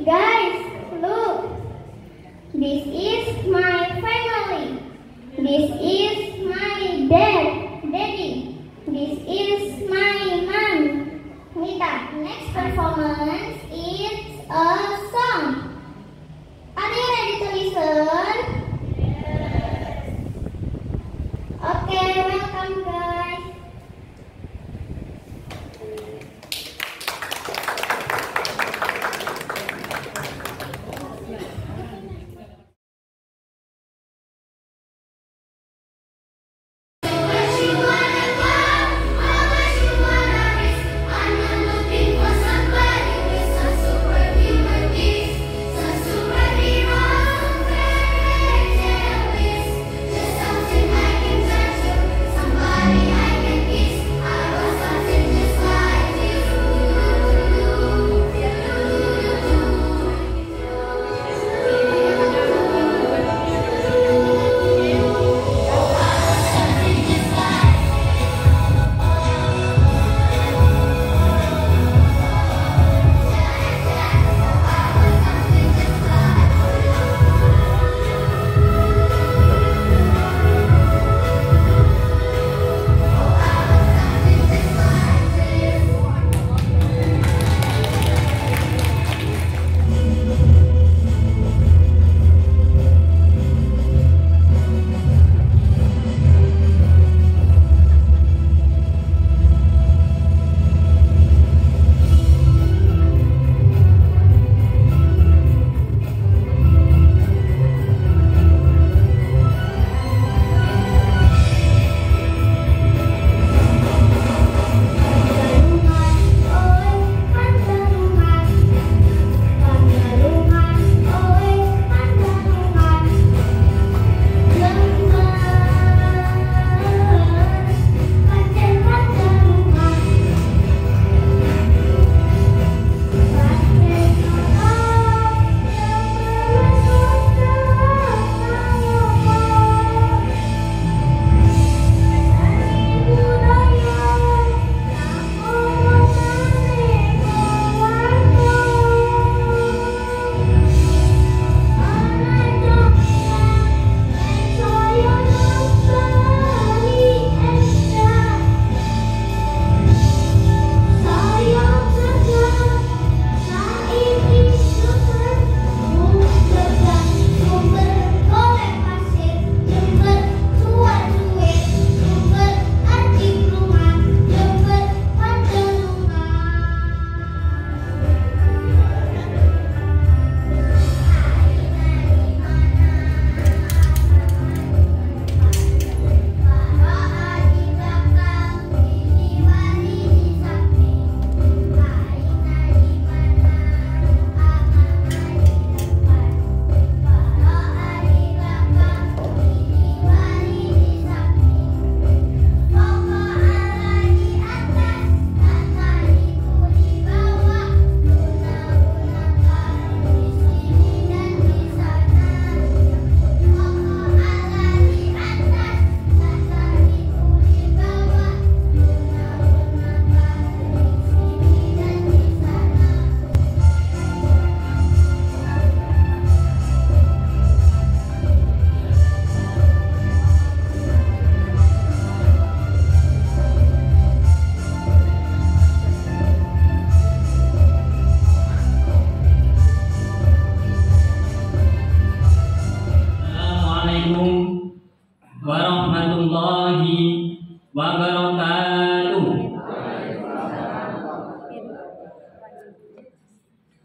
Guys, look. This is my family. This is my daddy. This is my mom. Nita, next performance is a song. Are you ready to listen? Yes. Okay, welcome guys.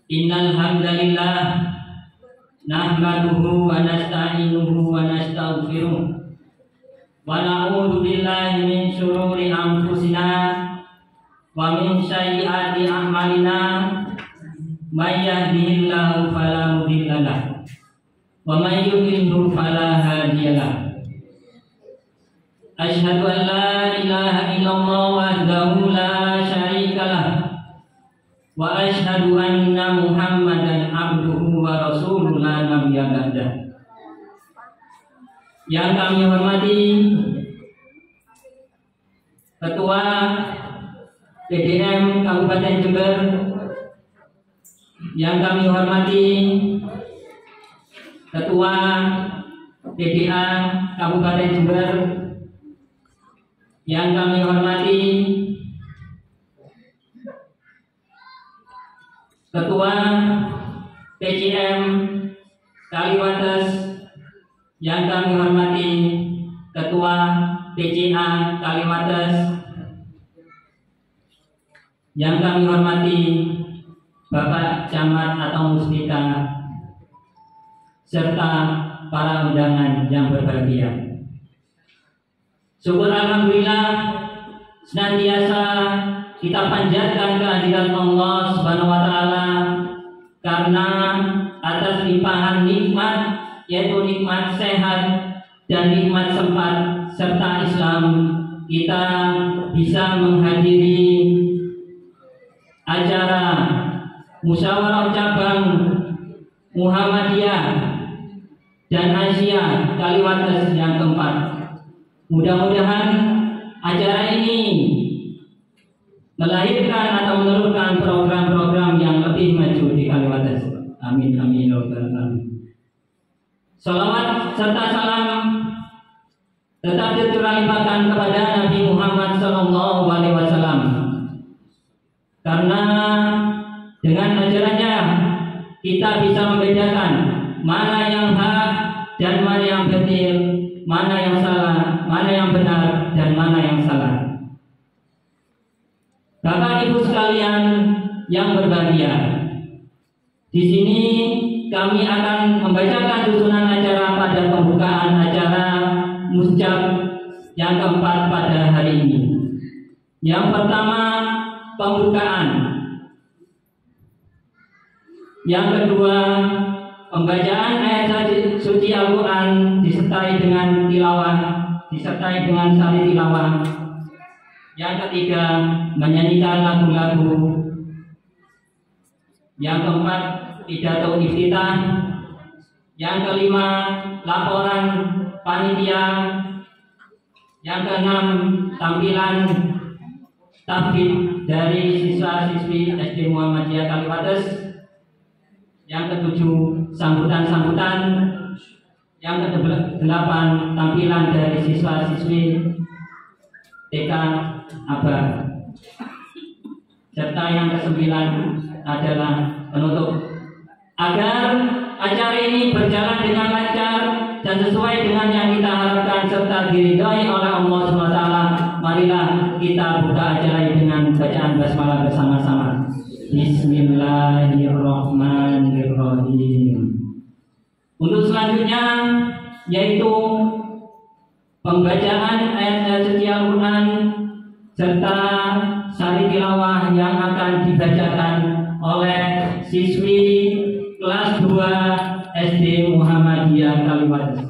Innal hamdalillah nahmaduhu wa nasta'inuhu wa nastaghfiruh wa na'udzu billahi min shururi anfusina wa min sayyiati a'malina may yahdihillahu fala mudilla lahu wa may yudlil fala hadiya lahu. Asyhadu an la ilaha illallah wahdahu la syarika lahu wa asyhadu anna Muhammadan abduhu wa rasuluhu la nabiyya ba'dah. Yang kami hormati Ketua PDM Kabupaten Jember yang kami hormati Ketua PDA Kabupaten Jember, yang kami hormati Ketua PCM Kaliwates, yang kami hormati Ketua PCA Kaliwates, yang kami hormati Bapak Camat atau Muspika, serta para undangan yang berbahagia. Syukur alhamdulillah senantiasa kita panjatkan kehadiran Allah Subhanahu wa taala karena atas limpahan nikmat, yaitu nikmat sehat dan nikmat sempat serta Islam, kita bisa menghadiri acara musyawarah cabang Muhammadiyah dan Asia Kaliwates yang keempat. Mudah-mudahan acara ini melahirkan atau menurunkan program-program yang lebih maju di Kaliwates. Amin amin ya rabbal alamin. Salawat serta salam tetap tercurah limpahkan kepada Nabi Muhammad Sallallahu Alaihi Wasallam, karena dengan ajarannya kita bisa membedakan mana yang hak dan mana yang batil, mana yang salah, mana yang benar dan mana yang salah. Bapak Ibu sekalian yang berbahagia, di sini kami akan membacakan susunan acara pada pembukaan acara Musjab yang keempat pada hari ini. Yang pertama, pembukaan. Yang kedua, pembacaan ayat suci Al-Quran disertai dengan tilawah, disertai dengan sari tilawah. Yang ketiga, menyanyikan lagu-lagu. Yang keempat, pidato iftitah. Yang kelima, laporan panitia. Yang keenam, tampilan tablik dari siswa-siswi SD Muhammadiyah Kaliwates. Yang ketujuh, sambutan-sambutan. Yang kedelapan, tampilan dari siswa-siswi TK Aba. Serta yang kesembilan adalah penutup. Agar acara ini berjalan dengan lancar dan sesuai dengan yang kita harapkan serta diridhai oleh Allah SWT, marilah kita buka acara ini dengan bacaan basmalah bersama-sama. Bismillahirrahmanirrahim. Untuk selanjutnya yaitu pembacaan ayat suci Al-Quran serta sari tilawah yang akan dibacakan oleh siswi kelas 2 SD Muhammadiyah Kaliwates.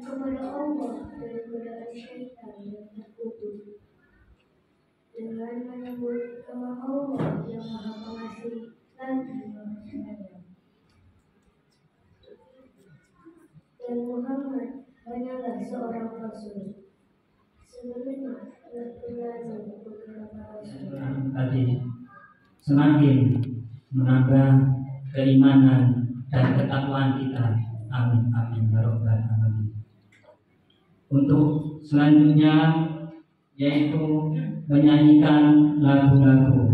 kepada Allah dari godaan syaitan yang terkutuk, dengan menyebut nama Allah yang Maha Pengasih lagi Maha Penyayang. Dan Muhammad hanyalah seorang rasul. Sebelumnya telah berlalu beberapa rasul. Tadi semakin menambah keimanan dan ketakwaan kita. Amin amin ya rabbal alamin. Untuk selanjutnya yaitu menyanyikan lagu-lagu.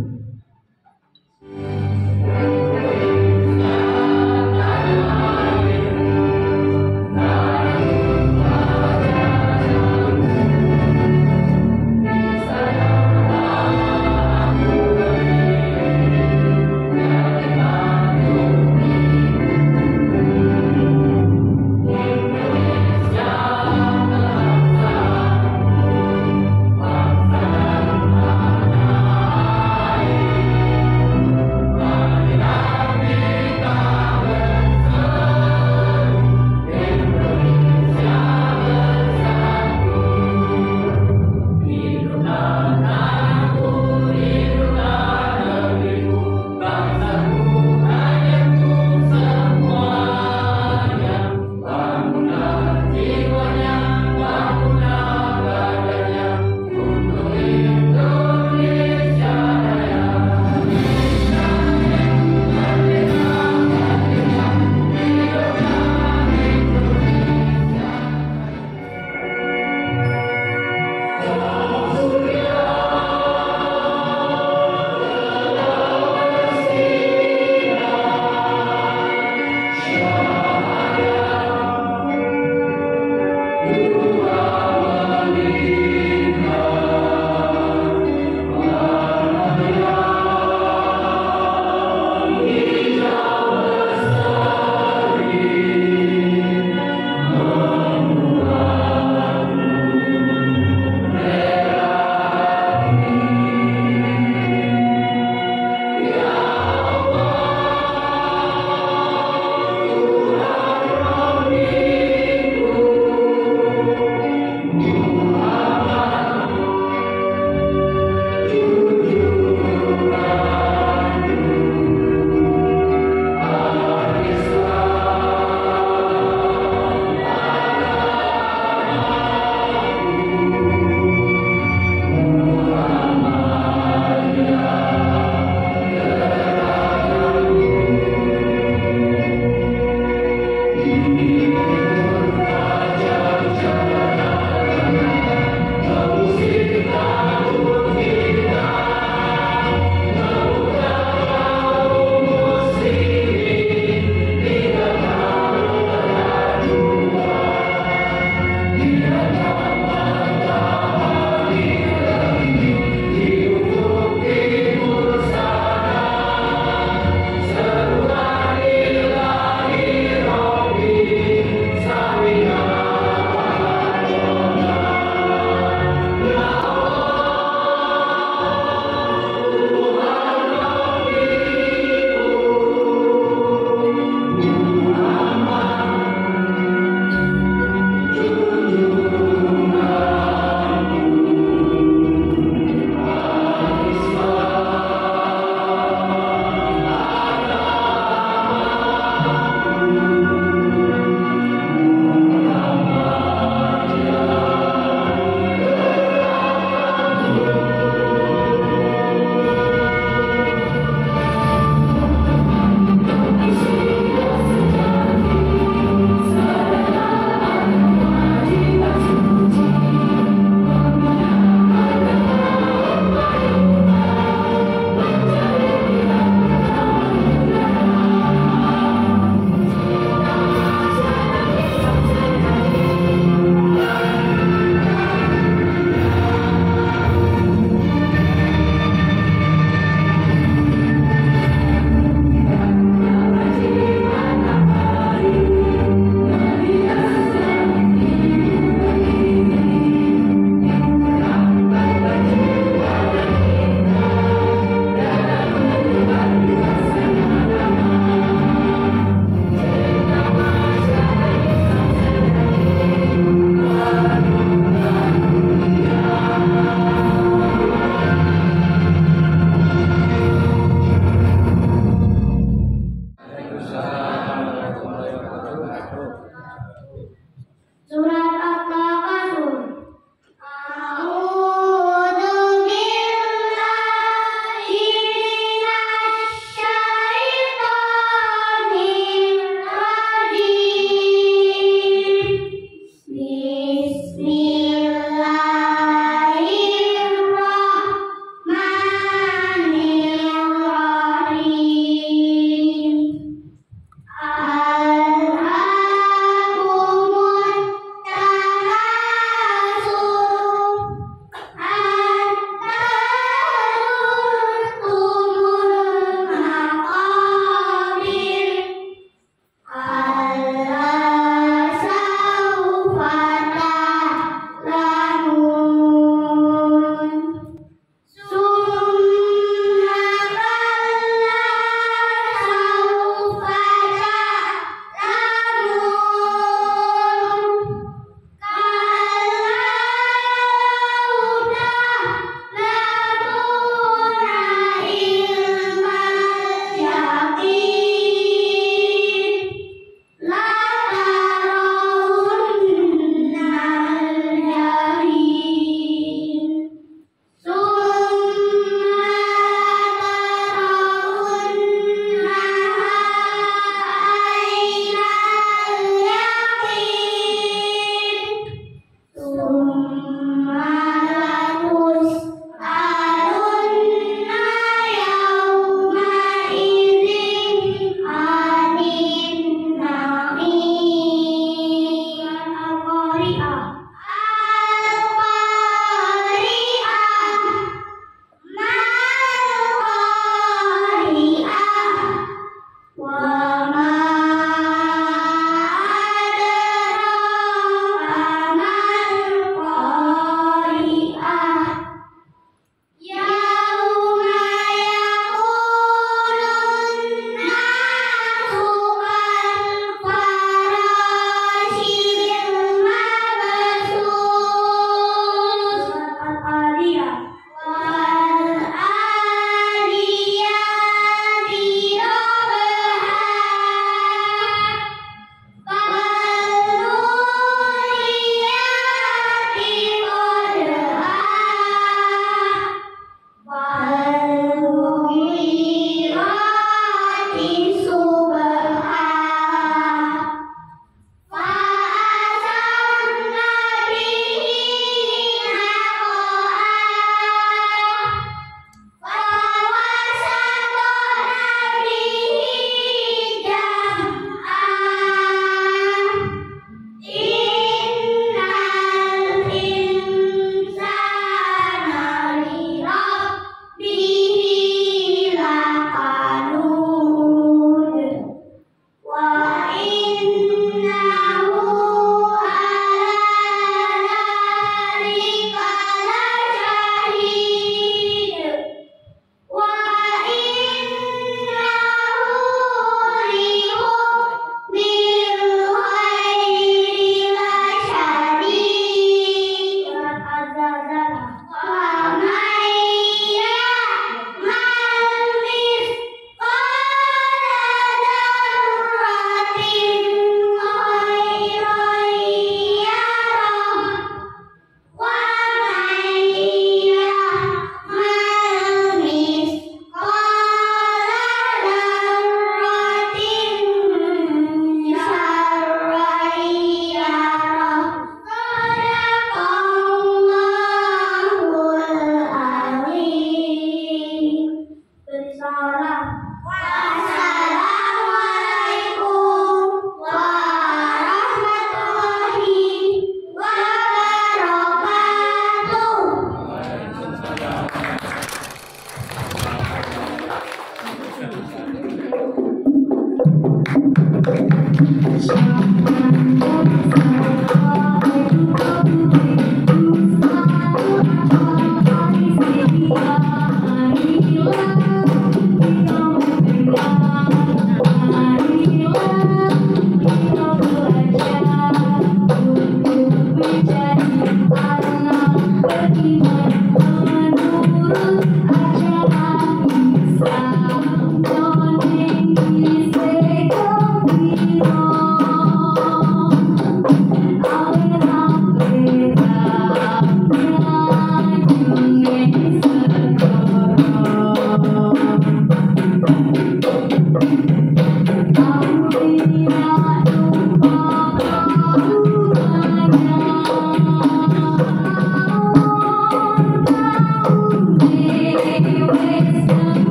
Allah saufa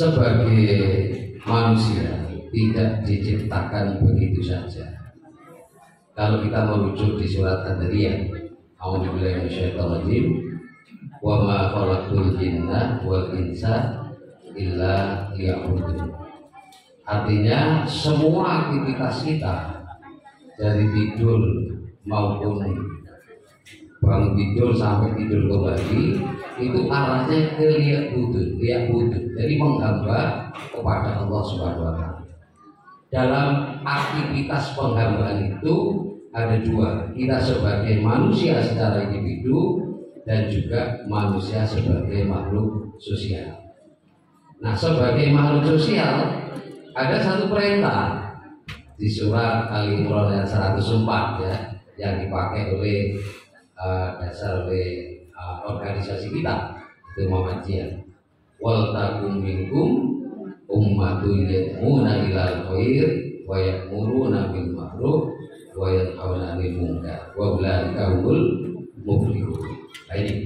Sebagai manusia tidak diciptakan begitu saja. Kalau kita merujuk di surat Ad-Dariyat, A'udzubillahi minasyaitonir rajim, wa ma khalaqtul jinna wal insa illa liya'budun. Artinya semua aktivitas kita dari tidur maupun bangun tidur sampai tidur kembali itu arahnya ke liya'budun, jadi menghamba kepada Allah Subhanahu wa taala. Dalam aktivitas penghambaan itu ada dua, kita sebagai manusia secara individu dan juga manusia sebagai makhluk sosial. Nah, sebagai makhluk sosial ada satu perintah di surat Al-Imran ayat 104 ya, yang dipakai oleh dasar oleh organisasi kita itu Muhammadiyah. Wal takum minkum ummatun yad'una ilal khair wa ya'muruna bil ma'ruf wa yanhauna 'anil munkar wa ulaika humul muflihun. Ini.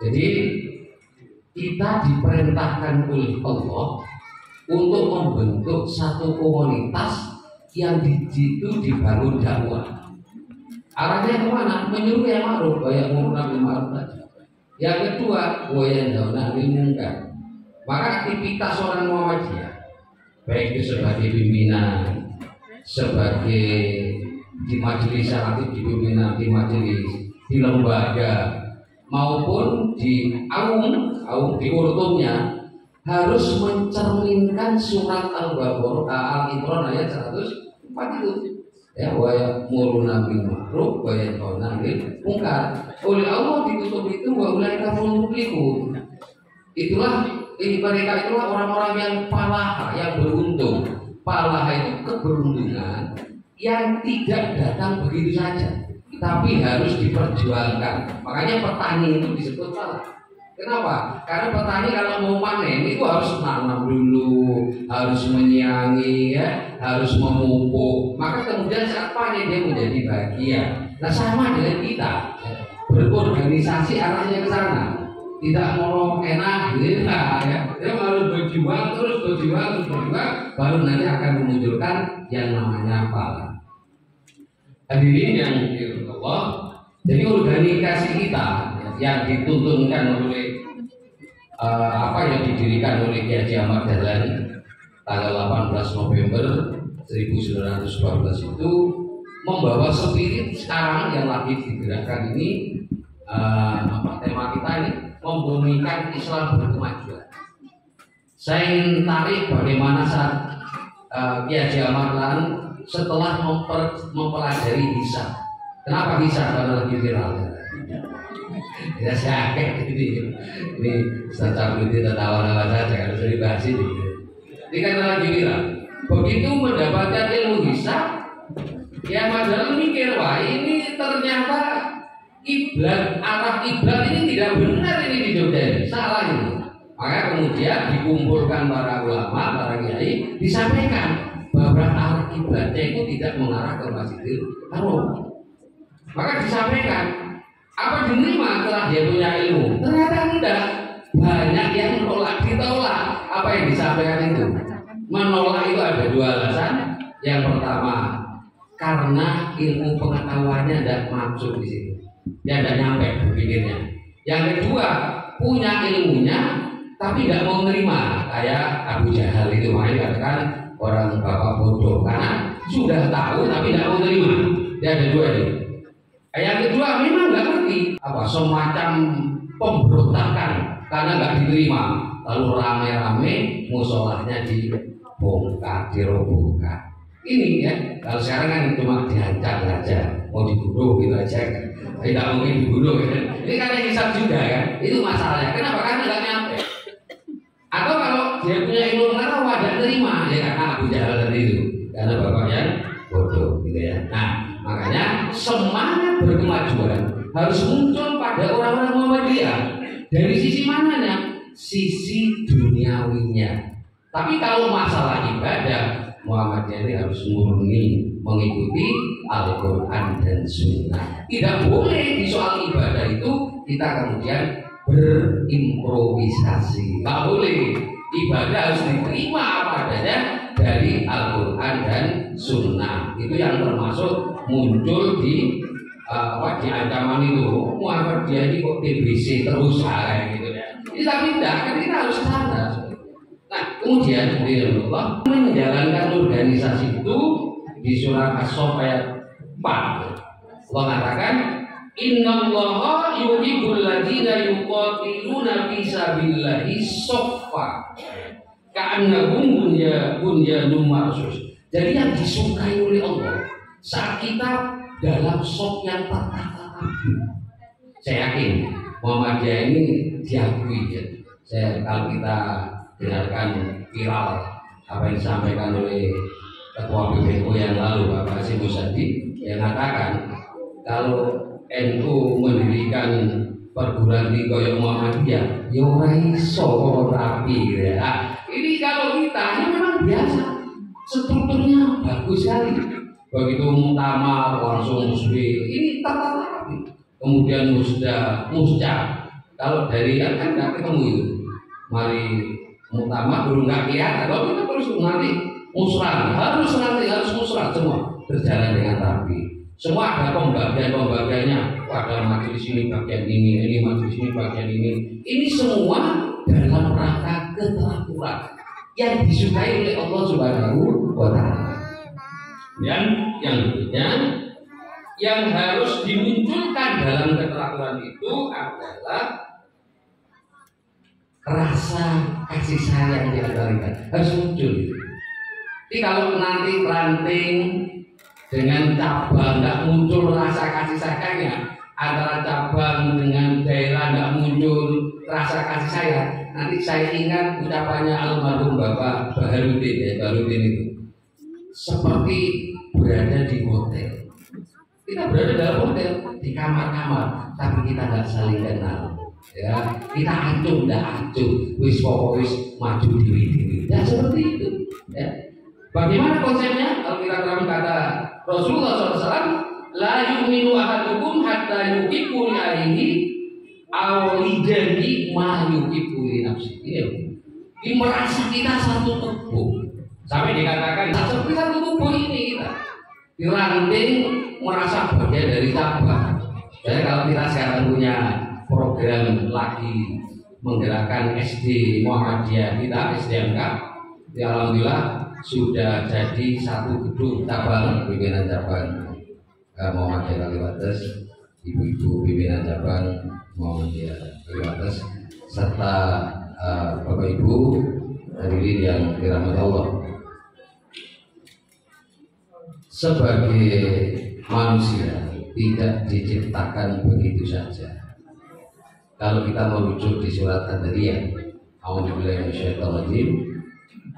Jadi kita diperintahkan oleh Allah untuk membentuk satu komunitas yang di situ dibangun dakwah. Arahnya kemana? Menyuruh yang ma'ruf, banyak mengurang bil ma'ruf saja. Yang kedua, wa yanhauna 'anil munkar. Maka aktivitas orang Muhammadiyah, baik itu sebagai pimpinan, sebagai di majelis aktif di pimpinan, di majelis, di lembaga, maupun di aum di urtumnya, harus mencerminkan surat Al-Imran ayat 104 itu. Ya, wa ya'muruna bil ma'ruf wa yanhauna 'anil munkar. Oleh Allah ditutup itu wa ulaika humul muflihun. Itulah mereka itulah orang-orang yang falah, yang beruntung. Falah itu keberuntungan yang tidak datang begitu saja, tapi harus diperjuangkan. Makanya petani itu disebut falah. Kenapa? Karena petani kalau mau panen itu harus nanam dulu, harus menyiangi, ya, harus memupuk. Maka kemudian saat panen dia menjadi bahagia. Nah sama dengan kita, berorganisasi arahnya ke sana. Tidak mau enak, gitu ya. Dia harus berjuang terus, baru nanti akan memunculkan yang namanya pahala. Hadirin yang dirahmati Allah, jadi organisasi kita yang dituntunkan oleh yang didirikan oleh Kiai Haji Ahmad Dahlan tanggal 18 November 1912 itu membawa spirit sekarang yang lagi digerakkan ini. Tema kita ini membumikan Islam berkemajuan. Saya ingin tarik bagaimana saat Kiai Haji Ahmad Dahlan setelah mempelajari hisab. Kenapa hisab? Karena lagi viral. Ya saya kaget ini Ustaz Cabudi tertawa-tawa saja kalau saya dibahas ini. Ini karena lagi viral. Begitu mendapatkan ilmu hisab, ya Mas mikir, wah ini ternyata arah kiblat ini tidak benar ini di Jogja ini, salah ini. Maka kemudian dikumpulkan para ulama, para kiai, disampaikan bahwa arah kiblatnya itu tidak mengarah ke Masjidil Haram. Maka disampaikan, apa diterima setelah dia punya ilmu? Ternyata tidak. Banyak yang menolak, ditolak. Apa yang disampaikan itu? Menolak itu ada dua alasan. Yang pertama, karena ilmu pengetahuannya tidak masuk di situ. Dia tidak nyampe berpikirnya. Yang kedua, punya ilmunya tapi tidak mau menerima. Kayak Abu Jahal itu, makanya katakan orang bapak bodoh karena sudah tahu tapi tidak mau menerima. Dia ada dua ini. Yang kedua memang nggak ngerti semacam pemberontakan karena nggak diterima, lalu rame-rame musolahnya dibongkar, dirobohkan. Ini ya, kalau sekarang kan cuma dihancam saja, mau dibunuh gitu aja kan, tidak mungkin dibunuh kan. Ini karena hisab juga kan, itu masalahnya. Kenapa? Karena nggak nyampe. Atau kalau dia punya ilmu pengetahuan tidak terima, ya karena Abu Jahal tadi itu, karena bapaknya bodoh gitu ya. Nah, makanya semangat berkemajuan harus muncul pada orang-orang Muhammadiyah. Dari sisi mananya? Sisi duniawinya. Tapi kalau masalah ibadah, Muhammadiyah ini harus murni mengikuti Al-Quran dan Sunnah. Tidak boleh di soal ibadah itu kita kemudian berimprovisasi. Tidak boleh. Ibadah harus diterima apa adanya dari Al-Quran dan Sunnah. Itu yang termasuk muncul di ancaman itu. Muhammadiyah ini kok TBC terus kayak gitu ya. Ini tapi tidak, kan kita harus sadar. Nah, kemudian Allah menjalankan organisasi itu di surat As-Saff ayat 4. Allah katakan, Innallaha yuhibbul ladzina yuqatiluna fi sabilillahi shaffa ka'annahum bunyanun marsus. Jadi yang disukai oleh Allah saat kita dalam shaf yang tertata. Saya yakin Muhammadiyah ini diakui ya. Kalau kita dengarkan viral apa yang disampaikan oleh Ketua PBNU yang lalu Bapak Hasyim Muzadi yang mengatakan kalau NU mendirikan perguruan tinggi kaya Muhammadiyah ya ora iso kok rapi gitu ya. Nah, ini kalau kita ini memang biasa, strukturnya bagus sekali. Begitu muktamar langsung musbih, ini tata rapi. Kemudian musda, kalau dari kan nggak ketemu itu. Mari muktamar dulu nggak kelihatan, kalau kita terus nanti musrah, harus musrah semua berjalan dengan rapi. Semua ada pembagiannya. Ada majelis ini bagian ini majelis ini bagian ini. Ini semua dalam rangka keteraturan yang disukai oleh Allah Subhanahu wa Ta'ala. Dan yang berikutnya yang harus dimunculkan dalam keteraturan itu adalah rasa kasih sayang di antara kita harus muncul. Jadi kalau nanti ranting dengan cabang nggak muncul rasa kasih sayangnya, antara cabang dengan daerah nggak muncul rasa kasih sayang. Nanti saya ingat ucapannya almarhum Bapak Baharudin, ya, Baharudin itu seperti berada di hotel. Kita berada dalam hotel, di kamar-kamar, tapi kita nggak saling kenal. Ya, kita acuh, nggak acuh, wis pokok wis maju diri. Ya seperti itu. Ya. Bagaimana konsepnya? Kalau kita terangkan kata Rasulullah SAW, la yu'minu ahadukum hatta yuhibbu li akhihi aw li jari ma yuhibbu li nafsihi. Ini merasa kita satu tubuh. Sampai dikatakan seperti satu tubuh ini kita. Diranting merasa bagian dari cabang. Jadi kalau kita sekarang punya program lagi menggerakkan SD Muhammadiyah kita, SDMK, ya alhamdulillah sudah jadi satu gedung cabang, pimpinan cabang Muhammadiyah Kaliwates, ibu-ibu pimpinan cabang Muhammadiyah Kaliwates, serta Bapak Ibu hadirin yang dirahmati Allah. Sebagai manusia tidak diciptakan begitu saja. Kalau kita merujuk di surat Ad-Dariyah, a'udzubillahi minasyaitonir rajim,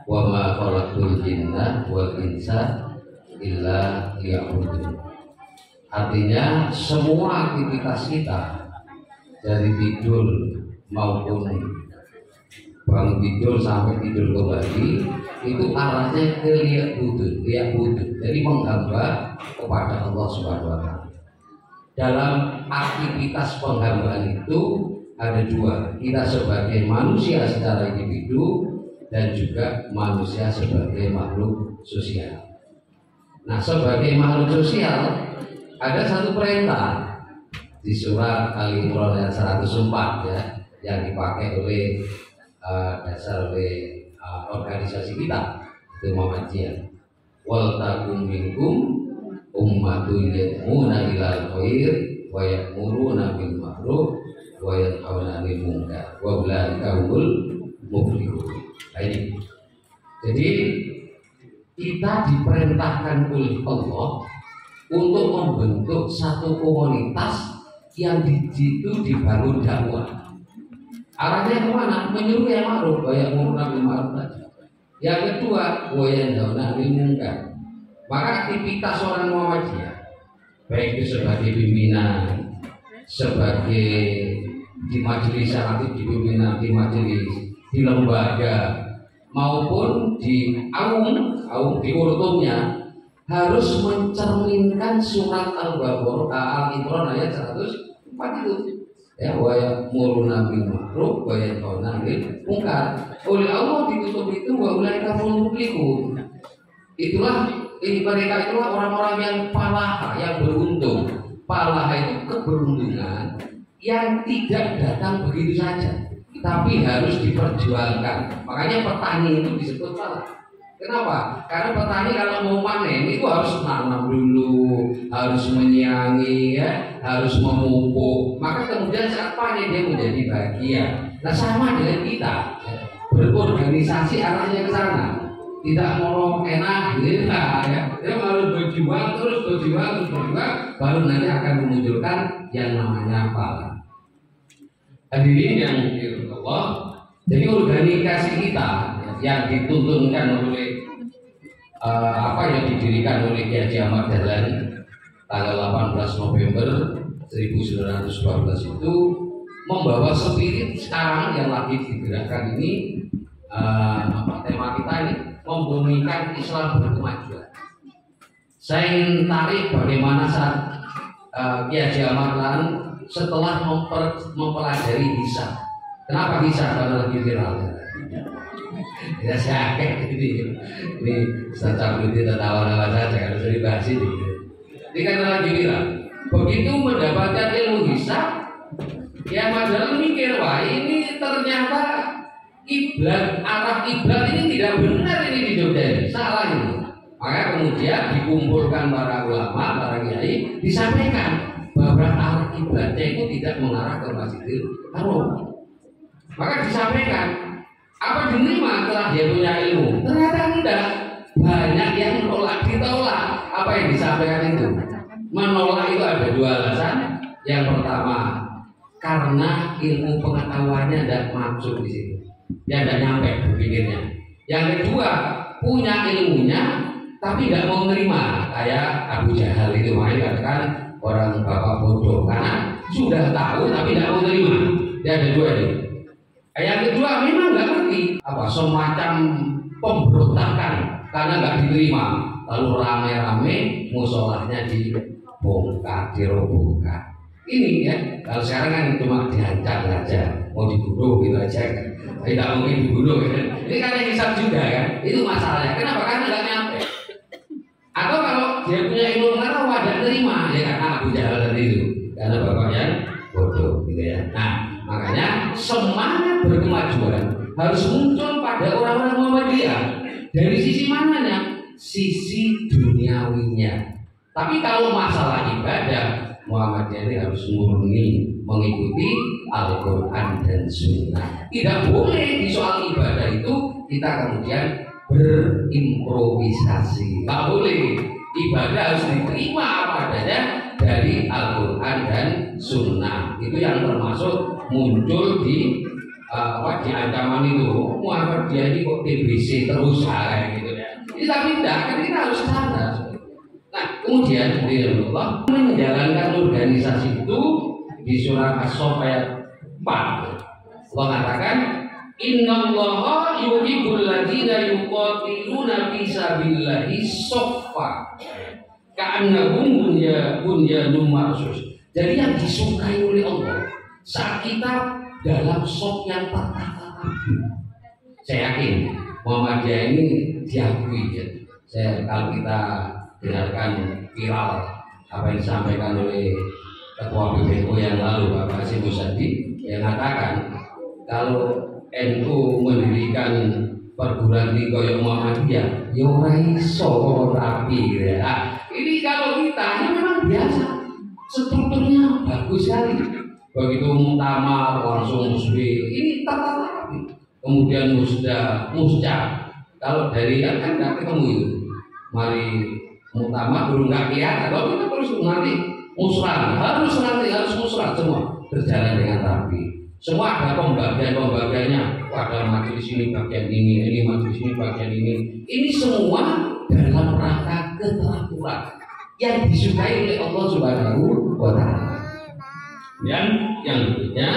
wa ma khalaqtul jinna wal insa illa liya'budun. Artinya semua aktivitas kita dari tidur maupun bangun tidur sampai tidur kembali itu arahnya ke liya'budun. Jadi menghamba kepada Allah Subhanahu wa taala. Dalam aktivitas penghambaan itu ada dua, kita sebagai manusia secara individu dan juga manusia sebagai makhluk sosial. Nah, sebagai makhluk sosial ada satu perintah di surat Al-Imran ayat 104 ya, yang dipakai oleh dasar oleh organisasi kita itu Muhammadiyah. Wal takum minkum ummatun yad'una ilal khair wa ya'muruna bil ma'ruf wa yanhauna 'anil munkar wa ulaika humul muflihun. Ini. Jadi kita diperintahkan oleh Allah untuk membentuk satu komunitas yang di situ dibangun dakwah. Arahnya kemana? Menyuruh yang ma'ruf wa ya'muruna bil ma'ruf. Yang kedua, wa yanhauna 'anil munkar. Maka aktivitas orang Muhammadiyah, baik itu sebagai pimpinan, sebagai di majelis aktif di pimpinan, di majelis, di lembaga, maupun di aum di urtumnya, harus mencerminkan surat Al-Imran ayat 104 itu. Ya, wa ya'muruna bil ma'ruf wa yanhauna 'anil munkar. Oleh Allah ditutup itu wa ulaika humul muflihun. Mereka itulah orang-orang yang palah, yang beruntung. Palah itu keberuntungan yang tidak datang begitu saja, tapi harus diperjuangkan. Makanya petani itu disebut palah. Kenapa? Karena petani kalau mau panen itu harus nanam dulu, harus menyiangi, ya, harus memupuk. Maka kemudian saat panen dia menjadi bahagia. Nah, sama dengan kita, berorganisasi arahnya ke sana. Tidak mau enak, gitu ya. Dia harus berjuang terus, baru nanti akan memunculkan yang namanya pahala. Hadirin yang dirahmati Allah, jadi organisasi kita yang dituntunkan oleh yang didirikan oleh Kiai Haji Ahmad Dahlan tanggal 18 November 1912 itu membawa spirit sekarang yang lagi digerakkan ini. Tema kita ini membumikan Islam berkemajuan. Saya ingin tarik bagaimana saat Kiai Haji Ahmad Dahlan setelah mempelajari hisab. Kenapa hisab? Karena lagi viral. Ya saya kaget ini Ustaz Cabudi tertawa-tawa saja kalau saya dibahas ini. Ini karena lagi viral. Begitu mendapatkan ilmu hisab, Kiai Ahmad Dahlan mikir, wah ini ternyata arah kiblat ini tidak benar ini di Jogja ini, salah ini. Maka kemudian dikumpulkan para ulama, para kiai, disampaikan bahwa arah kiblatnya itu tidak mengarah ke Masjidil Haram. Maka disampaikan, apa diterima setelah dia punya ilmu? Ternyata enggak. banyak yang ditolak. Apa yang disampaikan itu? Menolak itu ada dua alasan. Yang pertama, karena ilmu pengetahuannya tidak masuk di situ, dia tidak nyampe berpikirnya. Yang kedua, punya ilmunya tapi tidak mau menerima, kayak Abu Jahal itu, makanya katakan orang bapak bodoh karena sudah tahu tapi tidak mau menerima. Dia ada dua ini. Yang kedua, memang nggak ngerti apa semacam pemberontakan karena nggak diterima, lalu rame-rame musolahnya dibongkar, dirobohkan. Ini ya, kalau sekarang kan cuma dihancam saja, mau dibunuh gitu aja kan. Tidak mungkin dibunuh kan. Ini karena hisab juga kan. Itu masalahnya. Kenapa? Karena nggak nyampe. Atau kalau dia punya ilmu pengetahuan tidak terima, ya karena Abu Jahal tadi itu, karena bapaknya bodoh gitu ya. Nah, makanya semangat berkemajuan harus muncul pada orang-orang Muhammadiyah. Dari sisi mananya? Sisi duniawinya. Tapi kalau masalah ibadah, Muhammadiyah ini harus murni mengikuti Al-Quran dan Sunnah. Tidak boleh di soal ibadah itu kita kemudian berimprovisasi. Tidak boleh. Ibadah harus diterima apa adanya dari Al-Quran dan Sunnah. Itu yang termasuk muncul di di ancaman itu. Muhammadiyah ini kok TBC terus kayak gitu ya. Ini tapi tidak, kan kita harus sadar. Nah, kemudian Allah menjalankan organisasi itu di surah As-Saff ayat 4. Allah mengatakan, Innallaha yuhibbul ladzina yuqatiluna fi sabilillahi shaffa ka'annahum bunyanun marsus. Jadi yang disukai oleh Allah saat kita dalam shaf yang tertata rapi. Saya yakin Muhammadiyah ini diakui ya. Kalau kita dengarkan viral apa yang disampaikan oleh Ketua PBNU yang lalu Bapak Hasyim Muzadi yang mengatakan kalau NU mendirikan perguruan tinggi kaya Muhammadiyah ya ora iso kok rapi gitu ya. Nah, ini kalau kita ini memang biasa, strukturnya bagus sekali. Begitu muktamar langsung musbih, ini tata rapi. Kemudian musda, kalau dari kan nggak ketemu itu. Mari muktamar belum nggak kelihatan, kalau kita terus nanti musrah, harus musrah semua berjalan dengan rapi. Semua ada pembagiannya. Ada majelis ini bagian ini majelis ini bagian ini. Ini semua dalam rangka keteraturan yang disukai oleh Allah Subhanahu wa Ta'ala. Dan yang berikutnya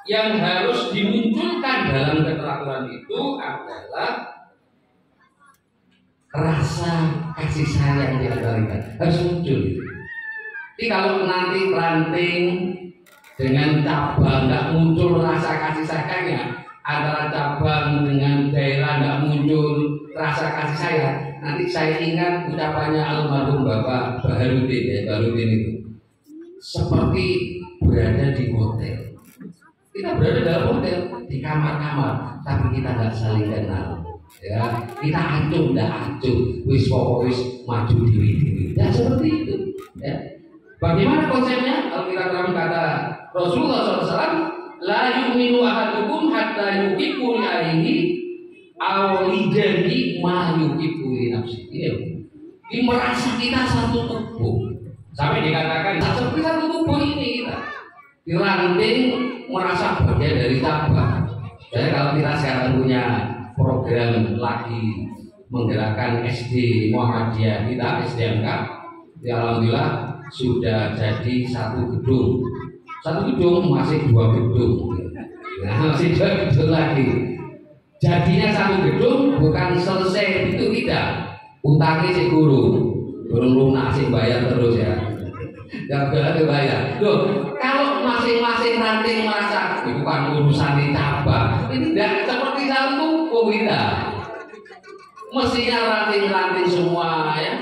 yang harus dimunculkan dalam keteraturan itu adalah rasa kasih sayang yang diantara harus muncul. Jadi kalau nanti ranting dengan cabang nggak muncul rasa kasih sayangnya, antara cabang dengan daerah nggak muncul rasa kasih sayang, nanti saya ingat ucapannya almarhum Bapak Baharudin itu seperti berada di hotel. Kita berada dalam hotel di kamar-kamar, tapi kita nggak saling kenal. Ya, kita acuh, wis pokok wis maju diri. Ya seperti itu. Ya. Bagaimana konsepnya? Kalau kita dalam kata Rasulullah SAW, la yu'minu ahadukum hatta yuhibbu li akhihi aw li jari ma yuhibbu li nafsi. Ini merasa kita satu tubuh. Sampai dikatakan seperti satu tubuh ini kita. Diranting merasa bagian dari cabang. Jadi kalau kita sekarang punya program lagi menggerakkan SD Muhammadiyah kita SDMK, ya alhamdulillah sudah jadi satu gedung masih 2 gedung. Nah, masih 2 gedung lagi. Jadinya satu gedung bukan selesai itu tidak. Utangnya si guru lunak sih bayar terus ya. Gak boleh dibayar. Loh, kalau masing-masing ranting merasa itu kan urusan di cabang, ini tidak seperti satu kita. Mestinya ranting-ranting semua ya.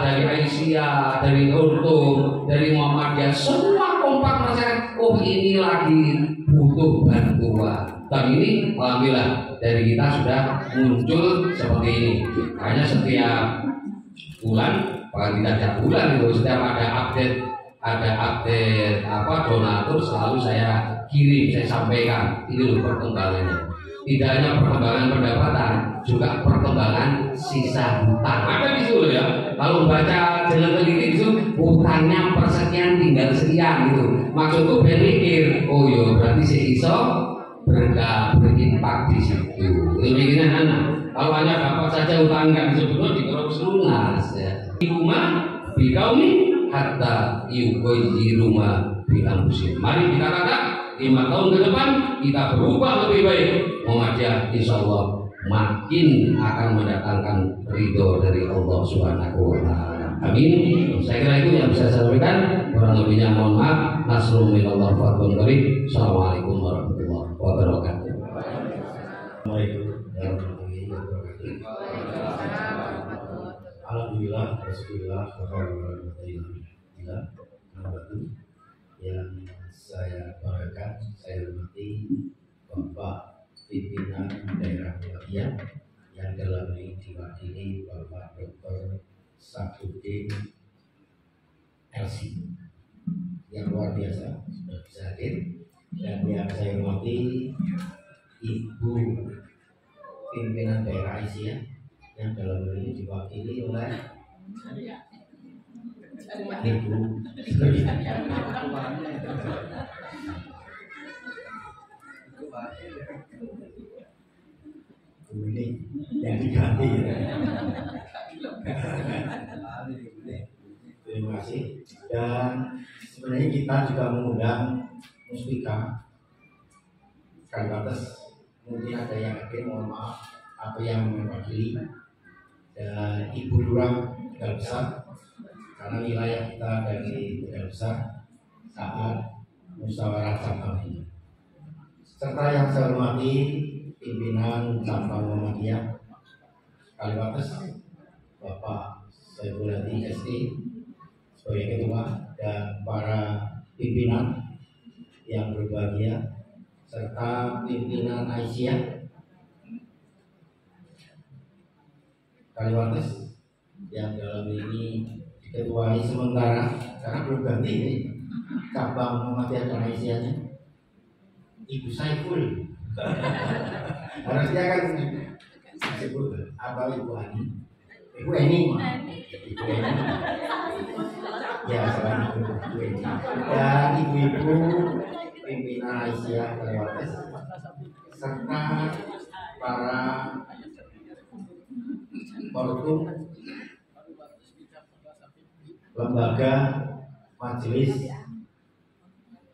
Dari Aisyah, dari Untung, dari Muhammadiyah, semua kompak masyarakat. Oh ini lagi butuh bantuan. Dan ini alhamdulillah dari kita sudah muncul seperti ini. Hanya setiap bulan, bahkan tidak setiap bulan itu setiap ada update donatur selalu saya kirim, saya sampaikan ini loh perkembangannya. Tidak hanya perkembangan pendapatan, juga perkembangan sisa hutang. Ada di situ ya. Kalau baca dengan teliti itu hutangnya persekian tinggal sekian gitu. Maksudku berpikir, oh yo berarti seiso berinfak di situ. Lebih anak. Kalau hanya dapat saja hutang nggak disebut dikeruk lunas ya. Di rumah bikaumi hatta yugoyi rumah bilambusin. Mari kita katakan 5 tahun ke depan kita berubah lebih baik. Muhammadiyah insya Allah makin akan mendatangkan ridho dari Allah Subhanahu wa Ta'ala. Amin. Saya kira itu yang bisa saya sampaikan. Kurang lebihnya mohon maaf. Nasrul minallah wa fathun qarib. Assalamualaikum warahmatullahi wabarakatuh. Alhamdulillah, Rasulullah, yang saya banggakan, saya hormati Bapak Pimpinan Daerah Muhammadiyah yang dalam ini diwakili Bapak Dr. Safuddin LC yang luar biasa sudah bisa hadir, dan yang saya hormati Ibu Pimpinan Daerah Asia yang dalam ini diwakili oleh Ibu ini yang diganti ya. Terima kasih. Dan sebenarnya kita juga mengundang Muspika Kalimantan. Mungkin ada yang hadir, mohon maaf, atau yang mewakili, dan Ibu Lurah Tegal Besar, karena wilayah kita dari Tegal Besar saat musyawarah cabang ini. Serta yang saya hormati pimpinan cabang Muhammadiyah Kalimantan, Bapak Saiful Hadi ST sebagai ketua, dan para pimpinan yang berbahagia, serta pimpinan Aisyah Kalimantan yang dalam ini diketuai sementara karena belum ganti ya, cabang Muhammadiyah dan Aisyahnya Ibu Saiful. Harusnya kan disebut atau Ibu Ani, Ibu Eni, Ibu Eni. Ya, selain Ibu Eni dan ibu-ibu pimpinan Aisyah Kalimantan serta para kortum lembaga majelis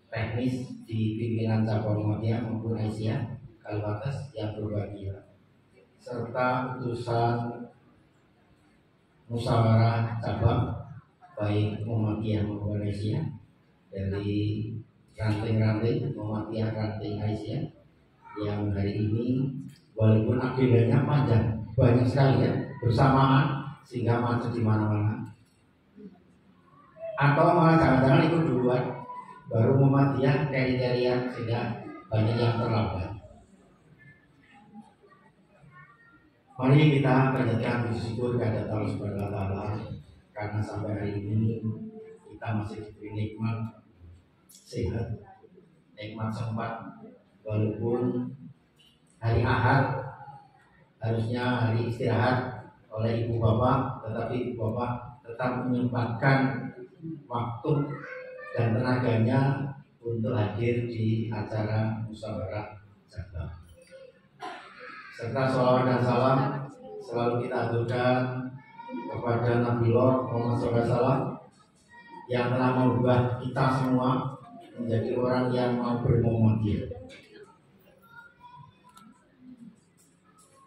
teknis di pimpinan cabang Muhammadiyah maupun Aisyah Kalimantan yang berbahagia, serta utusan musyawarah cabang baik Muhammadiyah maupun Aisyah dari ranting-ranting Muhammadiyah, ranting Aisyah yang hari ini walaupun agendanya panjang, banyak sekali ya, bersamaan sehingga macet di mana-mana. Atau malah jangan-jangan ikut duluan baru Muhammadiyah dari-darian sehingga banyak yang terlambat. Mari kita panjatkan puji syukur kepada Allah Subhanahu wa Ta'ala karena sampai hari ini kita masih diberi nikmat sehat, nikmat sempat, walaupun hari Ahad harusnya hari istirahat oleh ibu bapak, tetapi ibu bapak tetap menyempatkan waktu dan tenaganya untuk hadir di acara musyawarah cabang. Serta sholawat dan salam selalu kita aturkan kepada Nabiullah Muhammad SAW yang telah mengubah kita semua menjadi orang yang mau bermuhammadiyah.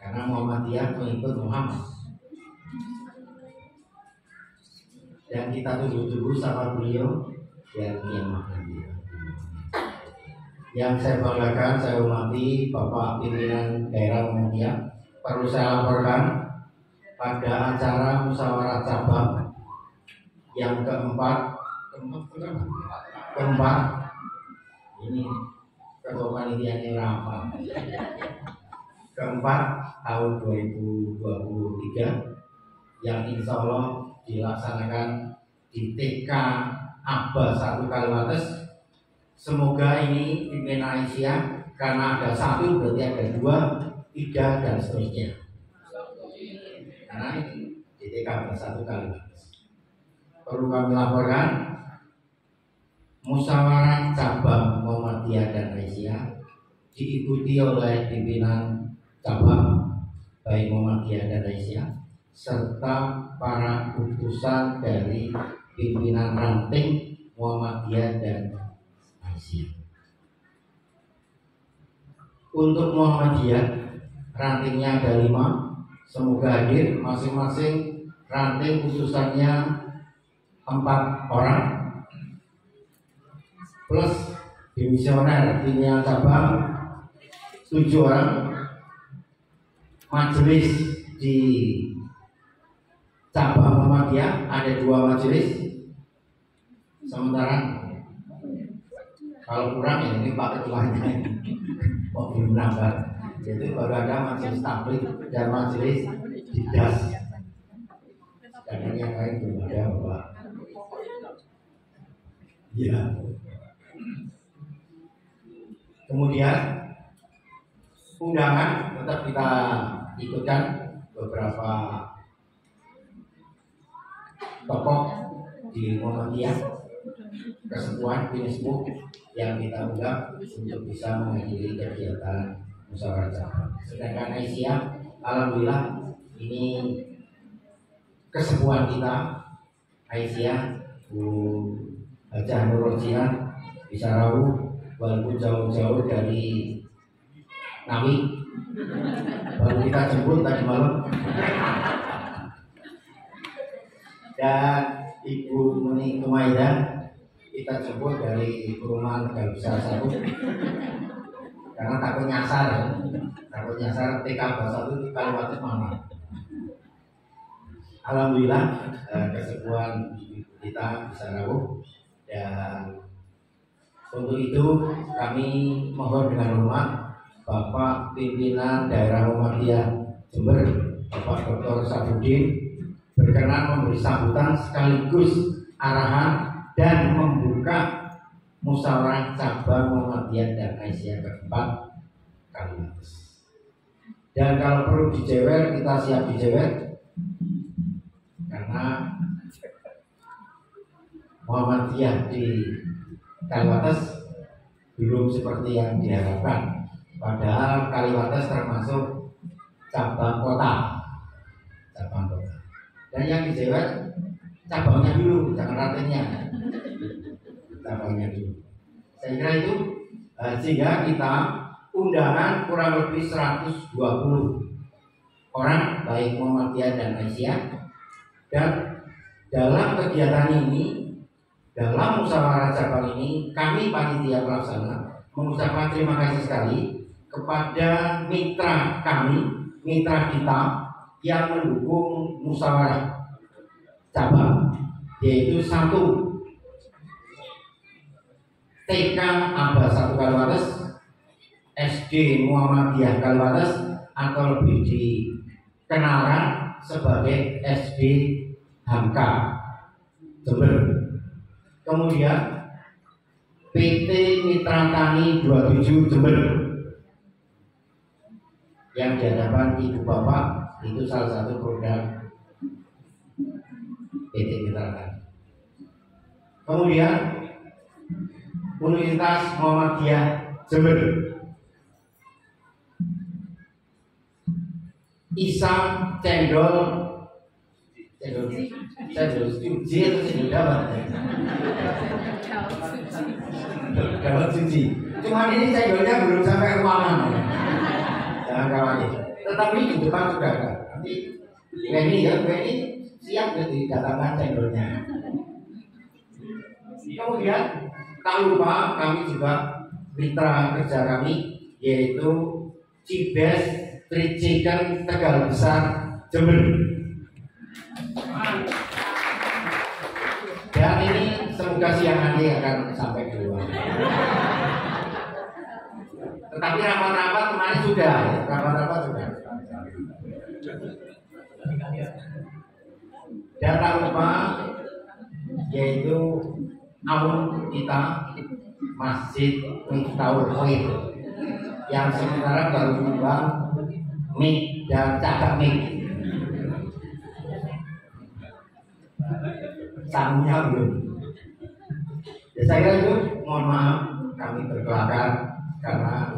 Karena Muhammadiyah mengikut Muhammad. Dan kita tunggu-tunggu sama beliau yang kiamat nanti. Yang saya banggakan, saya hormati Bapak Pimpinan Daerah Muhammadiyah, perlu saya laporkan pada acara musyawarah cabang yang keempat ini ketua panitianya Rafa keempat tahun 2023 yang insya Allah dilaksanakan di TK Aba 1 Kalimantan. Semoga ini pimpinan Aisyah Karena ada 1 berarti ada 2, 3 dan seterusnya. Karena ini DTK bersatu Kaliwates. Perlu kami laporkan, musyawarah cabang Muhammadiyah dan Aisyah diikuti oleh pimpinan cabang baik Muhammadiyah dan Aisyah serta para utusan dari pimpinan ranting Muhammadiyah dan Aisyah. Untuk Muhammadiyah rantingnya ada 5. Semoga hadir masing-masing ranting utusannya 4 orang plus dimisioner timnya cabang 7 orang. Majelis di cabang Muhammadiyah ada 2 majelis. Sementara kalau kurang ya ini Pak Ketuanya kok belum nambah. Jadi baru ada majelis tablik dan majelis didas. Karena yang lain belum ada Bapak. Ya. Kemudian undangan tetap kita ikutkan beberapa tokoh di Muhammadiyah, Kesatuan Finisbook yang kita undang untuk bisa menghadiri kegiatan musyawarah cabang. Sedangkan Aisyah, alhamdulillah ini kesepuan kita. Aisyah Bu Hajah Nur Rojiah bisa rawuh walaupun jauh-jauh dari Ngawi, baru kita jemput tadi malam. Dan Ibu Muni Kumaidah kita jemput dari Perumahan Negara Besar 1 karena takut nyasar TK Bahasa 1 di Kaliwates mana. Alhamdulillah kesepuan kita bisa rawuh, dan untuk itu kami mohon dengan hormat Bapak Pimpinan Daerah Muhammadiyah Jember, Bapak Dr. Sabudin, berkenan memberi sambutan sekaligus arahan dan membuka musyawarah cabang Muhammadiyah dan Aisyah keempat Kaliwates. Dan kalau perlu dijewer, kita siap dijewer, karena Muhammadiyah di Kaliwates belum seperti yang diharapkan. Padahal Kaliwates termasuk cabang kota. Dan yang dijewer cabangnya dulu, jangan rantingnya. Cabangnya dulu. Saya kira itu sehingga kita undangan kurang lebih 120 orang baik Muhammadiyah dan Aisyah. Dan dalam kegiatan ini, dalam musyawarah cabang ini, kami panitia pelaksana mengucapkan terima kasih sekali kepada mitra kami, mitra kita yang mendukung musyawarah cabang, yaitu 1 TK Aba 1 Kaliwates, SD Muhammadiyah Kaliwates atau lebih dikenalkan sebagai SD Hamka Jember. Kemudian PT Mitra Tani 27 Jember yang di hadapan Ibu Bapak itu salah satu program PT Mitra Tani. Kemudian Universitas Muhammadiyah Jember, Isam Cendol Suci atau Cendol Dawet Suci. Cuman ini cendolnya belum sampai ruangan. Jangan khawatir. Tetapi di depan sudah ada. Nanti ini siap jadi datangkan cendolnya. Kemudian tak lupa kami juga mitra kerja kami yaitu Cibes Fried Chicken Tegal Besar Jember. Dan ini semoga siang nanti akan sampai ke luar. Tetapi rapat-rapat kemarin sudah, rapat-rapat sudah. Dan tak lupa yaitu awal kita Masjid Miftahul Khair yang sementara baru menyumbang mic dan cagak mic. Sangunya belum. Ya, saya kira itu, mohon maaf kami berkelakar karena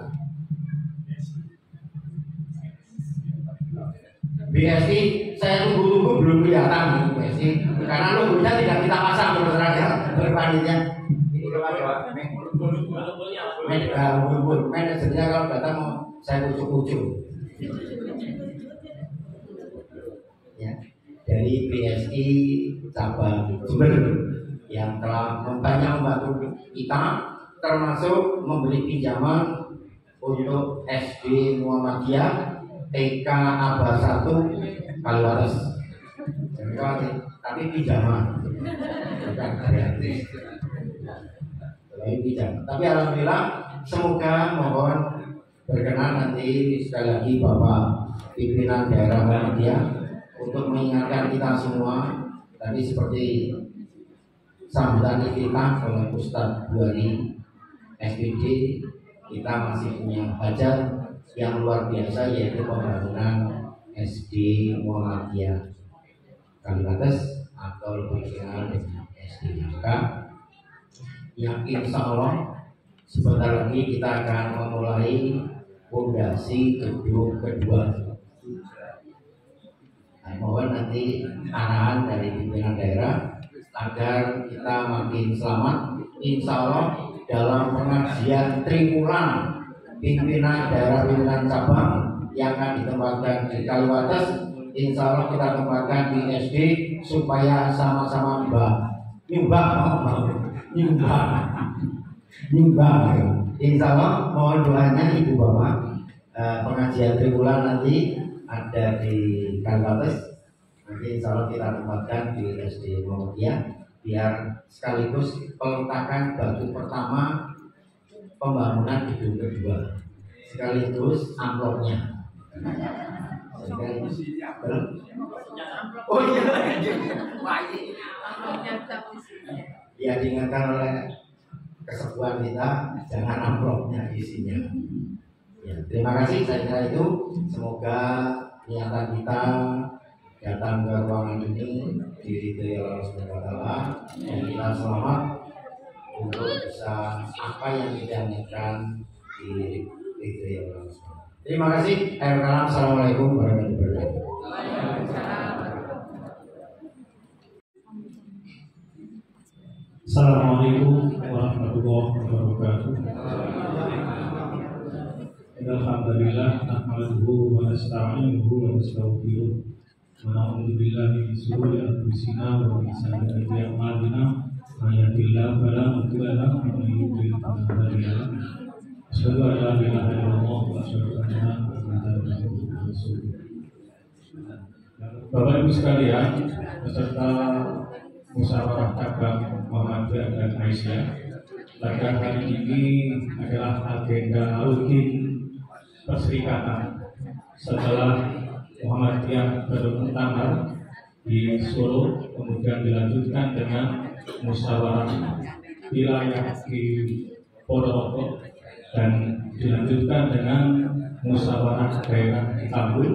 BSI saya tunggu-tunggu belum kelihatan nih BSI karena logonya tidak kita pasang terus saja berpanitia. Ini belum ada manajernya kalau datang mau saya ucuk-ucuk ya, dari BSI cabang Jember yang telah banyak membantu kita termasuk memberi pinjaman untuk SD Muhammadiyah TK Aba 1 Kaliwates. Tapi pinjaman bukan gratis. Tapi alhamdulillah, semoga mohon berkenan nanti sekali lagi Bapak pimpinan daerah Muhammadiyah untuk mengingatkan kita semua tadi seperti sambutan kita oleh Ustadz Buari SPD, kita masih punya hajat yang luar biasa yaitu pembangunan SD Muhammadiyah Kaliwates atau lebih dikenal dengan SDMK yang insya Allah sebentar lagi kita akan memulai fondasi gedung kedua. Nah, mohon nanti arahan dari pimpinan daerah agar kita makin selamat. Insya Allah dalam pengajian triwulan pimpinan daerah pimpinan cabang yang akan ditempatkan di Kaliwates, insya Allah kita tempatkan di SD supaya sama-sama nyumbang. Insya Allah mohon doanya Ibu Bapak. Pengajian triwulan nanti ada di Kaliwates, nanti insya Allah kita tempatkan di SD Muhammadiyah biar sekaligus peletakan batu pertama pembangunan gedung kedua sekaligus amplopnya. Oh iya, ya diingatkan oleh kesepuan kita jangan amplopnya isinya. Ya, terima kasih, saya kira itu. Semoga niatan kita datang ke ruangan ini diridhoi Allah Subhanahu wa taala dan kita selamat untuk bisa apa yang kita inginkan diridhoi Allah. Terima kasih. Assalamualaikum warahmatullahi wabarakatuh. Assalamualaikum warahmatullahi wabarakatuh. Alhamdulillah, nahmaduhu wa nasta'inuhu wa nastaghfiruh. Wa na'udzu billahi min shururi anfusina wa min sayyiati a'malina. May yahdihillahu fala mudilla lahu wa may yudlil fala hadiya lahu. Asyhadu an la ilaha illallah wa asyhadu anna Muhammadan rasulullah. Bapak Ibu sekalian, peserta musyawarah cabang Muhammadiyah dan Aisyah, pada hari ini adalah agenda rutin perserikatan setelah Muhammadiyah bermuktamar di Solo, kemudian dilanjutkan dengan musyawarah wilayah di Ponorogo dan dilanjutkan dengan musyawarah daerah di Tambun,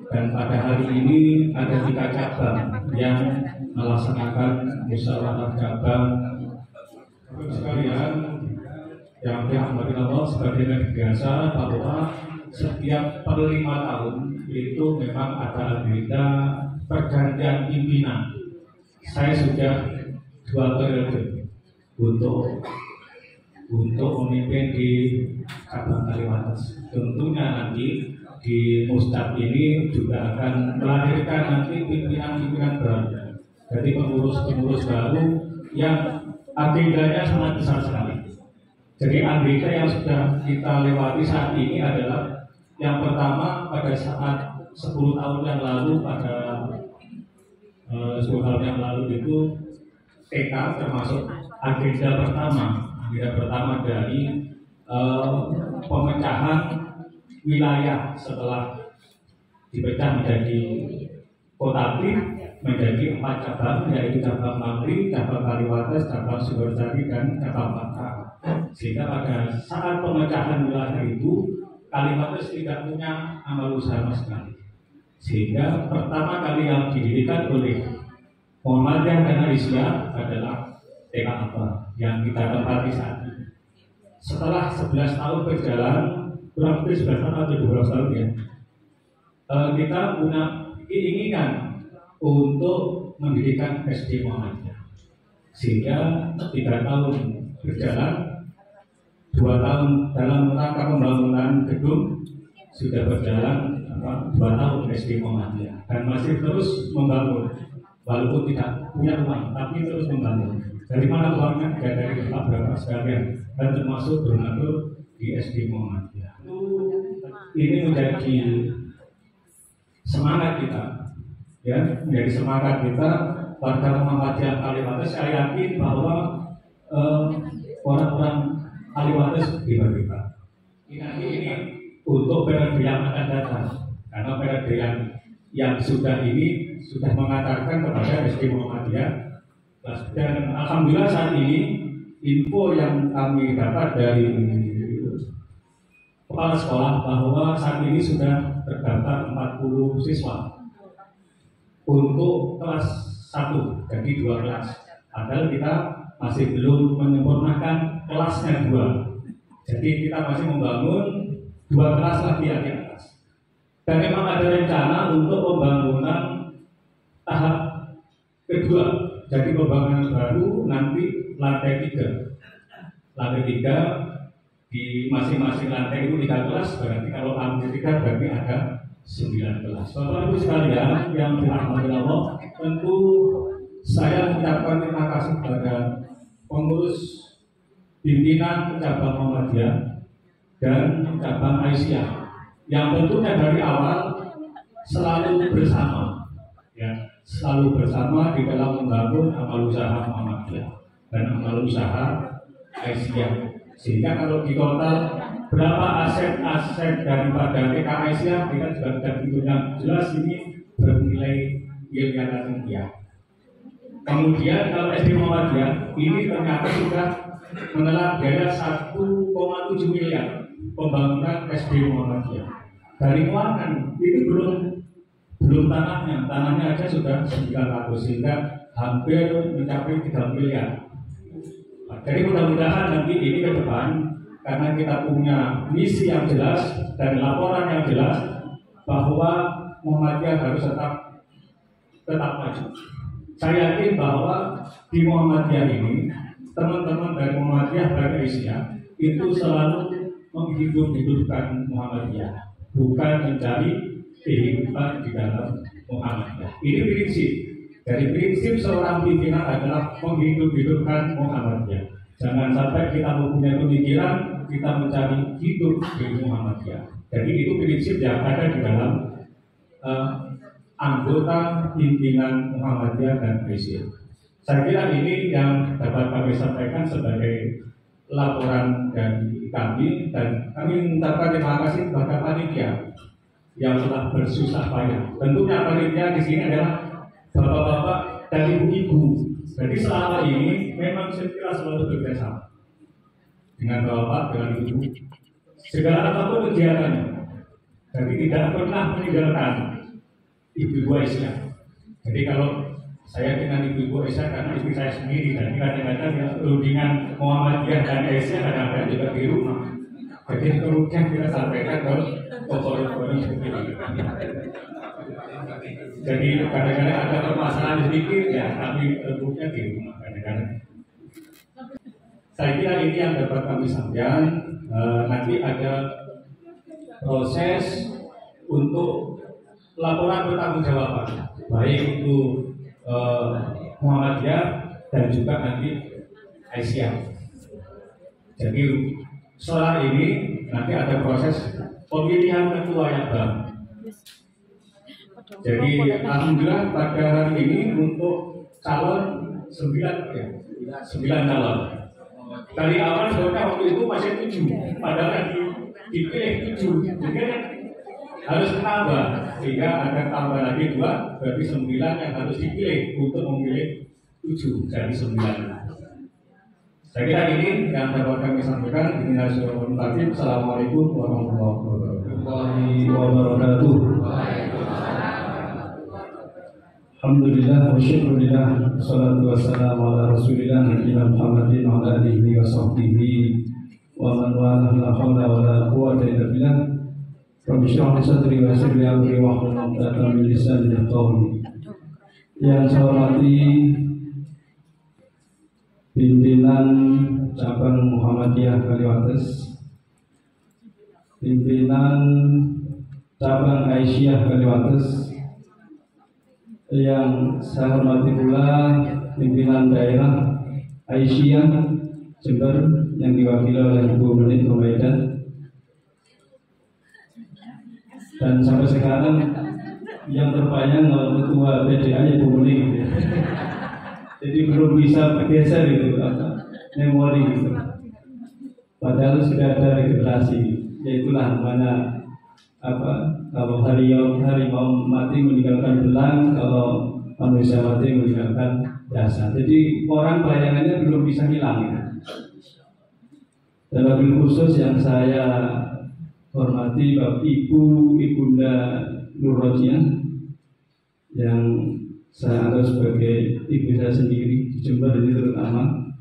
dan pada hari ini ada 3 cabang yang melaksanakan musyawarah cabang. Sekalian yang dirahmati Allah, sebagai biasa bahwa setiap per 5 tahun itu memang ada agenda pergantian pimpinan. Saya sudah 2 periode untuk memimpin di cabang Kaliwates. Tentunya nanti di Mustab ini juga akan melahirkan nanti pimpinan-pimpinan baru. Jadi pengurus-pengurus baru yang agendanya sangat besar sekali. Jadi agenda yang sudah kita lewati saat ini adalah yang pertama pada saat 10 tahun yang lalu, pada 10 tahun yang lalu itu TK termasuk agenda pertama dari pemecahan wilayah setelah dipecah menjadi Kotapi menjadi 4 cabang, yaitu cabang Mamri, cabang Kaliwates, cabang Sumbersari, dan cabang Pangkal. Sehingga pada saat pemecahan wilayah itu Kaliwates tidak punya amal usaha sama sekali. Sehingga pertama kali yang didirikan oleh Muhammadiyah dan Aisyah adalah TK Akbar yang kita tempati saat ini. Setelah 11 tahun berjalan, kurang lebih 11 tahun atau 12 tahun ya, kita punya keinginan untuk mendirikan SD Muhammadiyah. Sehingga 3 tahun berjalan, 2 tahun dalam rangka pembangunan gedung, sudah berjalan 2 tahun SD Muhammadiyah dan masih terus membangun walaupun tidak punya uang, tapi terus membangun. Dari mana uangnya? Ya dari Bapak sekalian dan termasuk donatur di SD Muhammadiyah. Ini menjadi semangat kita, ya, menjadi semangat kita warga Muhammadiyah Kaliwates. Saya yakin bahwa orang-orang Kaliwates kita ini untuk periode yang akan datang, karena periode yang sudah ini sudah mengatakan kepada SD Muhammadiyah. Dan alhamdulillah saat ini info yang kami dapat dari kepala sekolah bahwa saat ini sudah terdaftar 40 siswa untuk kelas 1, jadi 2 kelas. Padahal kita masih belum menyempurnakan kelasnya 2. Jadi kita masih membangun 2 kelas lagi yang di atas. Dan memang ada rencana untuk pembangunan tahap kedua. Jadi pembangunan baru nanti lantai 3. Lantai 3 di masing-masing lantai itu 3 kelas. Berarti kalau lantai 3 berarti ada 9 kelas. Bapak Ibu sekalian yang dirahmati Allah, tentu saya mengucapkan terima kasih kepada pengurus pimpinan cabang Muhammadiyah dan cabang Aisyah yang tentunya dari awal selalu bersama, ya, selalu bersama di dalam membangun amal usaha Muhammadiyah dan amal usaha Aisyah. Sehingga kalau di total berapa aset-aset daripada TK Aisyah, kita juga sudah punya jelas ini bernilai miliaran rupiah. Kemudian kalau SD Muhammadiyah ini ternyata sudah menelan biaya 1,7 miliar pembangunan SD Muhammadiyah. Dari keuangan itu belum tanahnya aja sudah 900, sehingga hampir mencapai 3 miliar. Jadi mudah-mudahan nanti ini ke depan, karena kita punya misi yang jelas dan laporan yang jelas bahwa Muhammadiyah harus tetap maju. Saya yakin bahwa di Muhammadiyah ini teman-teman dari Muhammadiyah dan Aisyah itu selalu menghidup-hidupkan Muhammadiyah, bukan mencari kehidupan di dalam Muhammadiyah. Ini prinsip. Dari prinsip seorang pimpinan adalah menghidup-hidupkan Muhammadiyah. Jangan sampai kita mempunyai pemikiran kita mencari hidup di Muhammadiyah. Jadi itu prinsip yang ada di dalam anggota pimpinan Muhammadiyah dan Aisyah. Saya kira ini yang dapat kami sampaikan sebagai laporan dari kami, dan kami mengucapkan terima kasih kepada panitia yang telah bersusah payah. Tentunya panitia di sini adalah bapak-bapak dan ibu-ibu. Jadi selama ini memang saya kira selalu bekerjasama dengan bapak, dengan ibu, segala apapun kegiatannya. Jadi tidak pernah meninggalkan ibu-ibu Aisyah. Jadi kalau saya dengan ibu-ibu Aisyah karena istri saya sendiri, dan kadang-kadang ya rundingan Muhammadiyah dan Aisyah kadang-kadang juga di rumah. Jadi kemudian kita sampaikan ke pokok-pokok seperti ini. Jadi kadang-kadang ada permasalahan sedikit ya, tapi tentunya di rumah kadang-kadang. Saya kira ini yang dapat kami sampaikan. Nanti ada proses untuk laporan bertanggung-jawaban, baik itu Muhammadiyah dan juga nanti Aisyah. Jadi setelah ini nanti ada proses pemilihan ketua yang baru. Jadi alhamdulillah pada hari ini untuk calon 9 calon. Dari awal sebenarnya waktu itu masih 7, padahal dipilih 7, jadi harus tambah, sehingga ada tambah lagi 2, berarti 9 yang harus dipilih untuk memilih 7, jadi 9. Saya kira ini yang dapat kami sampaikan. Ini Rasulullah Mustafa. Assalamualaikum warahmatullahi wabarakatuh. Alhamdulillah wa syukurillah. Wassalatu wassalamu ala rasulillah Nabiina Muhammadin wa ala alihi wa sahbihi wa man walah. La haula wa la quwwata illa billah. Rabbi shrah li sadri wa yassir li amri wahlul 'uqdatam min lisani yafqahu. Yang saya hormati pimpinan cabang Muhammadiyah Kaliwates, pimpinan cabang Aisyah Kaliwates, yang saya hormati pula pimpinan daerah Aisyah Jember yang diwakili oleh Ibu Menit Humaida, dan sampai sekarang yang terbayang oleh ketua PDA Ibu Menit. Jadi belum bisa bergeser itu memori gitu. Padahal sudah ada regenerasi. Yaitulah mana kalau harimau mati meninggalkan belang, kalau manusia mati meninggalkan jasa. Jadi orang bayangannya belum bisa hilang. Ya. Dan lebih khusus yang saya hormati Bapak Ibu Ibunda Nur Rojiah yang saya anggap sebagai ibu saya sendiri di Jember ini terutama,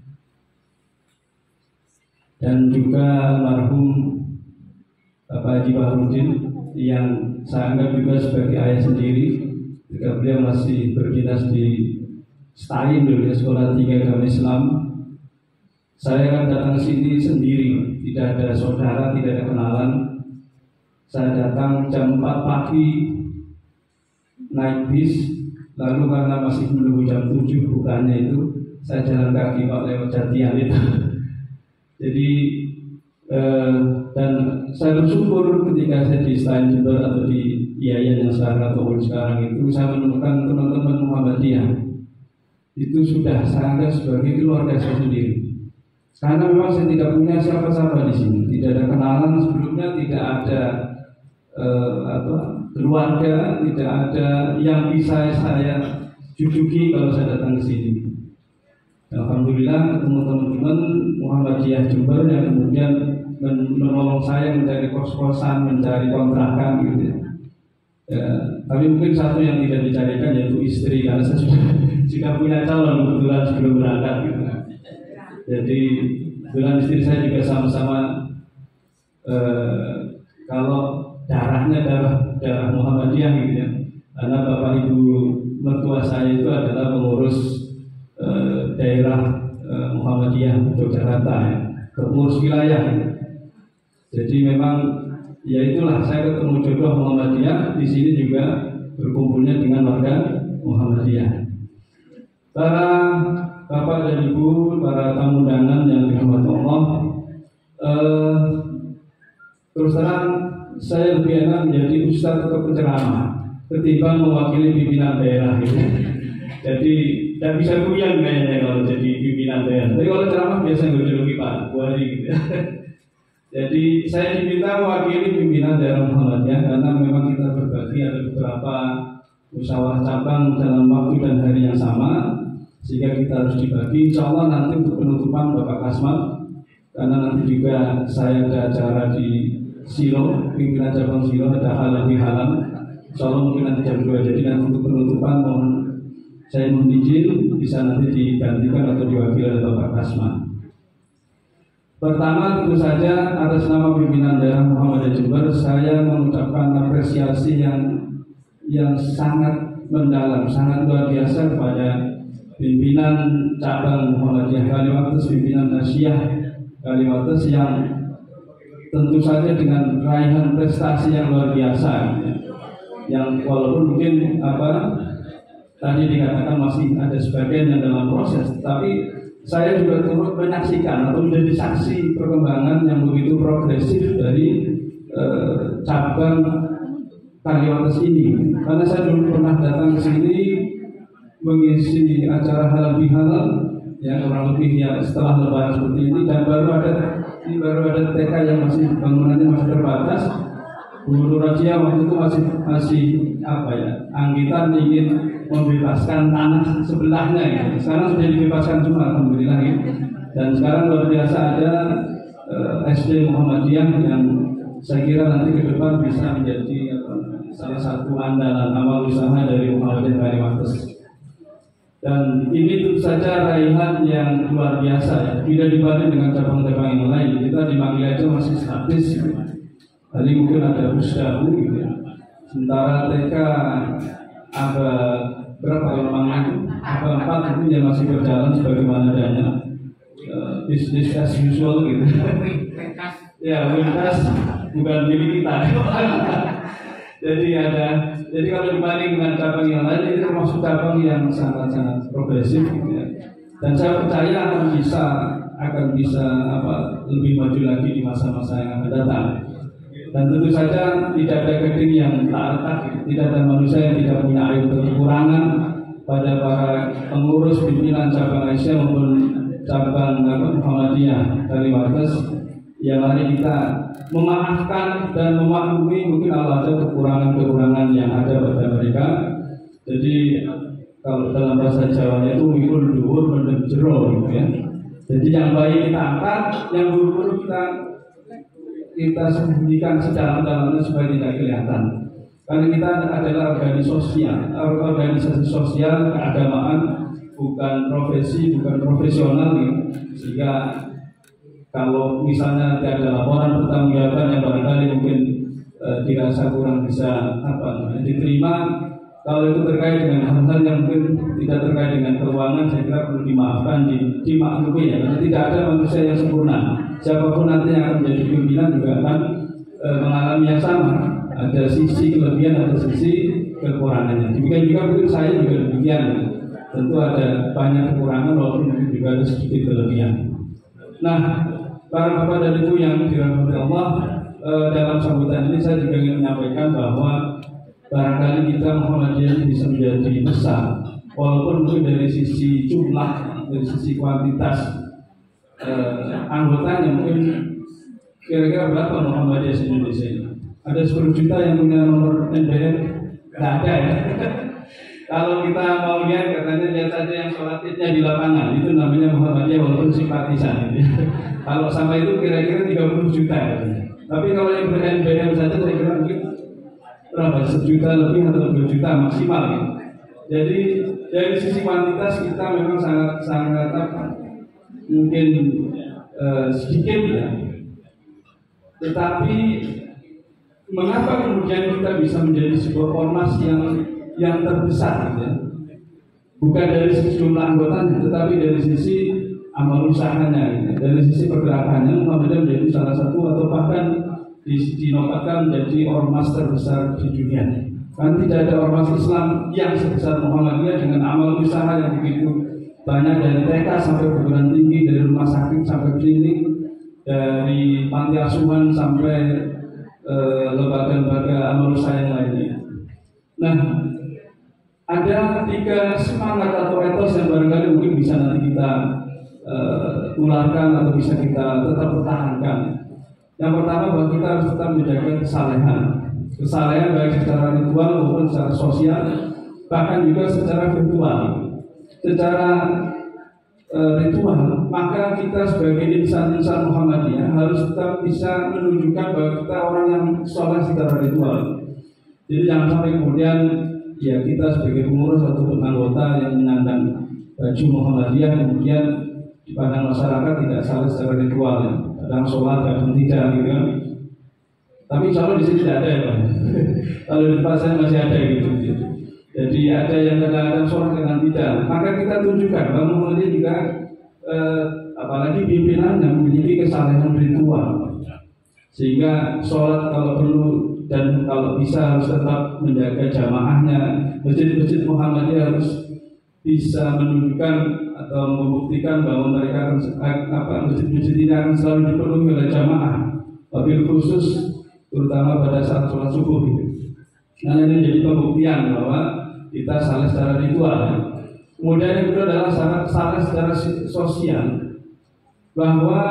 dan juga almarhum Bapak Haji Bahrudin yang saya anggap juga sebagai ayah sendiri ketika beliau masih berdinas di STAIN dulu, Sekolah Tinggi Agama Islam. Saya akan datang ke sini sendiri, tidak ada saudara, tidak ada kenalan. Saya datang jam 4 pagi naik bis. Lalu karena masih menunggu jam 7 bukannya itu, saya jalan kaki Pak lewat Jatian itu. Jadi dan saya bersyukur ketika saya di STAIN Jember atau di IAIN yang sekarang itu, saya menemukan teman-teman Muhammadiyah. Itu sudah saya anggap sebagai keluarga saya sendiri. Karena memang saya tidak punya siapa-siapa di sini, tidak ada kenalan sebelumnya, tidak ada keluarga, tidak ada yang bisa saya jujuki kalau saya datang ke sini. Alhamdulillah ketemu teman-teman Muhammadiyah Jember yang kemudian menolong saya mencari kos-kosan, mencari kontrakan gitu ya. Tapi mungkin satu yang tidak dicarikan yaitu istri, karena saya sudah punya calon kebetulan sebelum berangkat gitu. Jadi dengan istri saya juga sama-sama kalau darahnya darah Muhammadiyah gitu ya. Karena bapak ibu mertua saya itu adalah pengurus daerah Muhammadiyah Yogyakarta ya, pengurus wilayah. Jadi memang ya itulah, saya ketemu jodoh Muhammadiyah di sini juga berkumpulnya dengan warga Muhammadiyah. Para bapak dan ibu, para tamu undangan yang dirahmati Allah, terus terang saya lebih enak menjadi ustadz atau penceramah ketimbang mewakili pimpinan daerah itu. Jadi tidak bisa goyang kayaknya kalau jadi pimpinan daerah. Tapi kalau ceramah biasanya ngejodohi Pak Buhari gitu. Jadi saya diminta mewakili pimpinan daerah Muhammadiyah karena memang kita berbagi ada beberapa musyawarah cabang dalam waktu dan hari yang sama, sehingga kita harus dibagi. Insya Allah nanti untuk penutupan Bapak Kasmat, karena nanti juga saya ada acara di Silo, pimpinan cabang Silo, ada hal lebih halal. Insya Allah mungkin nanti jam 2. Jadi nanti untuk penutupan mohon saya mohon izin bisa nanti digantikan atau diwakili oleh Bapak Kasman. Pertama tentu saja atas nama pimpinan daerah Muhammadiyah Jember, saya mengucapkan apresiasi yang sangat mendalam, sangat luar biasa kepada pimpinan cabang Muhammadiyah Kaliwates, pimpinan Asyah Kaliwates yang tentu saja dengan raihan prestasi yang luar biasa, yang walaupun mungkin tadi dikatakan masih ada sebagian yang dalam proses, tapi saya juga turut menyaksikan atau menjadi saksi perkembangan yang begitu progresif dari cabang Kaliwates ini. Karena saya dulu pernah datang ke sini mengisi acara halal bihalal yang kurang lebih ya setelah lebaran seperti ini, dan baru ada TK yang masih bangunannya masih terbatas. Guru Rojiah waktu itu masih anggitan ingin membebaskan tanah sebelahnya ya. Sekarang sudah dibebaskan semua alhamdulillah ya. Dan sekarang luar biasa ada SD Muhammadiyah yang saya kira nanti ke depan bisa menjadi salah satu andalan amal usaha dari Muhammadiyah Kaliwates. Dan ini tentu saja raihan yang luar biasa ya. Tidak dibanding dengan cabang-cabang yang lain. Kita di Manggil aja masih statis gitu. Tadi mungkin ada Pusdabu gitu ya. Sementara TK ada berapa orang apa 4 itu yang masih berjalan sebagaimana adanya bisnis as usual gitu. Ya, lintas bukan milik kita. Jadi kalau dibanding dengan cabang yang lain, ini termasuk cabang yang sangat-sangat progresif gitu ya. Dan saya percaya akan bisa lebih maju lagi di masa-masa yang akan datang. Dan tentu saja tidak ada gedung yang tak retak, tidak ada manusia yang tidak punya aib atau kekurangan pada para pengurus pimpinan cabang Aisyah maupun cabang Muhammadiyah Kaliwates. Ya, mari kita memaafkan dan memaklumi mungkin Allah ada kekurangan-kekurangan yang ada pada mereka. Jadi kalau dalam bahasa Jawanya itu mikul dhuwur mendem jero gitu ya. Jadi yang baik kita angkat, yang buruk kita sembunyikan sedalam-dalamnya supaya tidak kelihatan. Karena kita adalah organisasi sosial keagamaan, bukan profesi, bukan profesional gitu. Sehingga kalau misalnya tidak ada laporan pertanggungjawaban yang barangkali mungkin dirasa kurang bisa diterima, kalau itu terkait dengan hal-hal yang mungkin tidak terkait dengan keuangan, saya kira perlu dimaafkan, dimaklumi ya. Karena tidak ada manusia yang sempurna. Siapapun nanti yang akan menjadi pimpinan juga akan mengalami yang sama. Ada sisi kelebihan, ada sisi kekurangannya. Demikian juga mungkin saya juga demikian. Ya. Tentu ada banyak kekurangan walaupun mungkin juga ada sedikit kelebihan. Nah, para bapak dan ibu yang dirahmati Allah, dalam sambutan ini saya juga ingin menyampaikan bahwa barangkali kita Muhammadiyah bisa menjadi besar, walaupun mungkin dari sisi jumlah, dari sisi kuantitas anggotanya mungkin kira-kira berapa Muhammadiyah di Indonesia ini? Ada 10 juta yang punya nomor NPM? Nggak ada ya. Kalau kita mau lihat, katanya lihat saja yang sholat idnya di lapangan, itu namanya Muhammadiyah walaupun simpatisan. Kalau sampai itu kira-kira 30 juta. Tapi kalau yang ber-NPM saja saya kira mungkin berapa? 1 juta lebih atau 2 juta maksimal. Ya. Jadi dari sisi kuantitas kita memang sangat mungkin sedikit ya. Tetapi mengapa kemudian kita bisa menjadi sebuah ormas yang terbesar gitu ya? Bukan dari sisi jumlah anggotanya, tetapi dari sisi amal usahanya gitu. Dari sisi pergerakannya Muhammadiyah menjadi salah satu atau bahkan dinobatkan menjadi ormas terbesar di dunia. Karena tidak ada ormas Islam yang sebesar Muhammadiyah dengan amal usaha yang begitu banyak, dari TK sampai perguruan tinggi, dari rumah sakit sampai klinik, dari panti asuhan sampai lembaga-lembaga amal usaha yang lainnya. Nah, ada 3 semangat atau etos yang barangkali mungkin bisa nanti kita tularkan atau bisa kita tetap pertahankan. Yang pertama, bahwa kita harus tetap menjaga kesalehan baik secara ritual maupun secara sosial, bahkan juga secara virtual. Secara ritual, maka kita sebagai insan-insan Muhammadiyah harus tetap bisa menunjukkan bahwa kita orang yang soleh secara ritual. Jadi jangan sampai kemudian ya kita sebagai pengurus ataupun anggota yang menyandang baju Muhammadiyah kemudian dipandang masyarakat tidak salah secara ritual ya. Kadang sholat, kadang tidak gitu kan. Tapi insya Allah di sini tidak ada ya Pak. Kalau di pasar masih ada gitu. Jadi ada yang kadang-kadang sholat, kadang tidak. Maka kita tunjukkan bahwa Muhammadiyah juga apalagi pimpinan yang memiliki kesalahan ritual. Sehingga sholat kalau perlu dan kalau bisa harus tetap menjaga jamaahnya. Masjid-masjid Muhammadiyah harus bisa menunjukkan atau membuktikan bahwa mereka masjid-masjid ini akan selalu dipenuhi oleh jamaah, wabil khusus terutama pada saat sholat subuh gitu. Nah, ini menjadi pembuktian bahwa kita salah secara ritual. Kemudian yang kedua adalah salah secara sosial, bahwa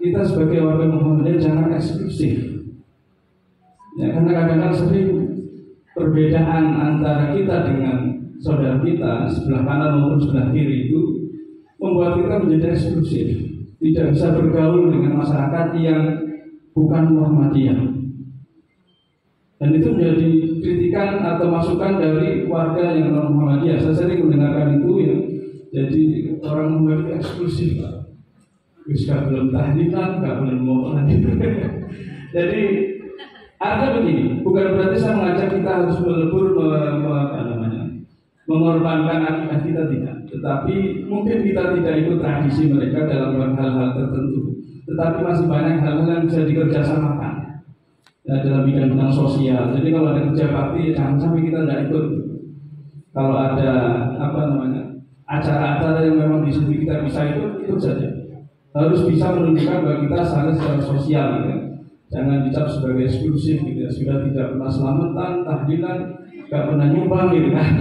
kita sebagai warga Muhammadiyah jangan eksklusif. Ya, karena kadang-kadang sering perbedaan antara kita dengan saudara kita sebelah kanan maupun sebelah kiri itu membuat kita menjadi eksklusif. tidak bisa bergaul dengan masyarakat yang bukan Muhammadiyah. Dan itu menjadi kritikan atau masukan dari warga yang non Muhammadiyah. Saya sering mendengarkan itu ya. Jadi orang Muhammadiyah eksklusif, wis gak belum tahlilan, gak belum mau Jadi artinya begini, bukan berarti saya mengajak kita harus melebur mengorbankan akidah kita, tidak. Tetapi mungkin kita tidak ikut tradisi mereka dalam hal-hal tertentu. Tetapi masih banyak hal-hal yang bisa dikerjasamakan ya, dalam bidang sosial. Jadi kalau ada kerja bakti, jangan sampai kita tidak ikut. Kalau ada acara-acara yang memang di situ kita bisa ikut saja. Harus bisa menunjukkan bahwa kita saling secara sosial, gitu. Jangan dicap sebagai eksklusif, gitu. Sudah tidak pernah selamatan, tahlilan, nggak pernah nyumbang, gitu kan.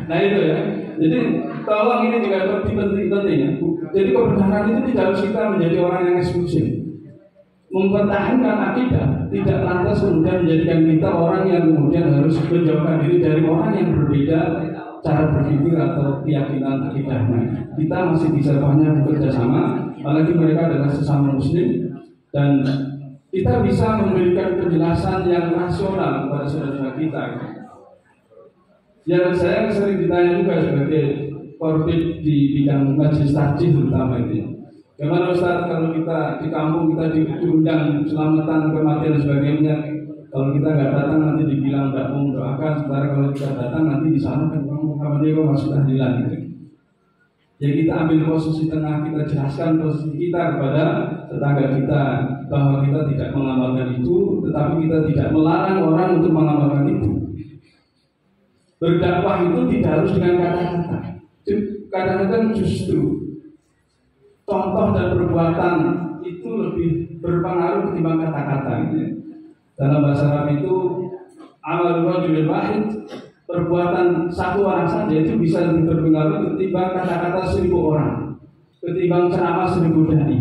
Nah itu ya. Jadi tolong ini juga penting ya. Jadi kebenaran itu tidak harus kita menjadi orang yang eksklusif. Mempertahankan akidah tidak lantas kemudian menjadikan kita orang yang kemudian harus menjauhkan diri dari orang yang berbeda cara berpikir atau keyakinan akidahnya. Kita masih bisa banyak bekerja sama, apalagi mereka adalah sesama muslim, dan kita bisa memberikan penjelasan yang rasional kepada saudara kita. Ya, saya sering ditanya juga sebagai korbit di bidang majelis takjih terutama itu. Bagaimana Ustaz kalau kita di kampung kita diundang selamatan kematian dan sebagainya, kalau kita nggak datang nanti dibilang nggak mau mendoakan, sementara kalau kita datang nanti di sana kan Muhammadiyah kok masuk tahlilan gitu. Ya kita ambil posisi tengah, kita jelaskan posisi kita kepada tetangga kita bahwa kita tidak mengamalkan itu, tetapi kita tidak melarang orang untuk mengamalkan itu. Berdakwah itu tidak harus dengan kata-kata. Kadang-kadang justru contoh dan perbuatan itu lebih berpengaruh ketimbang kata-kata. Dalam bahasa Arab itu amal rajulil wahid, perbuatan satu orang saja itu bisa lebih berpengaruh ketimbang kata-kata 1000 orang, ketimbang ceramah 1000 dai.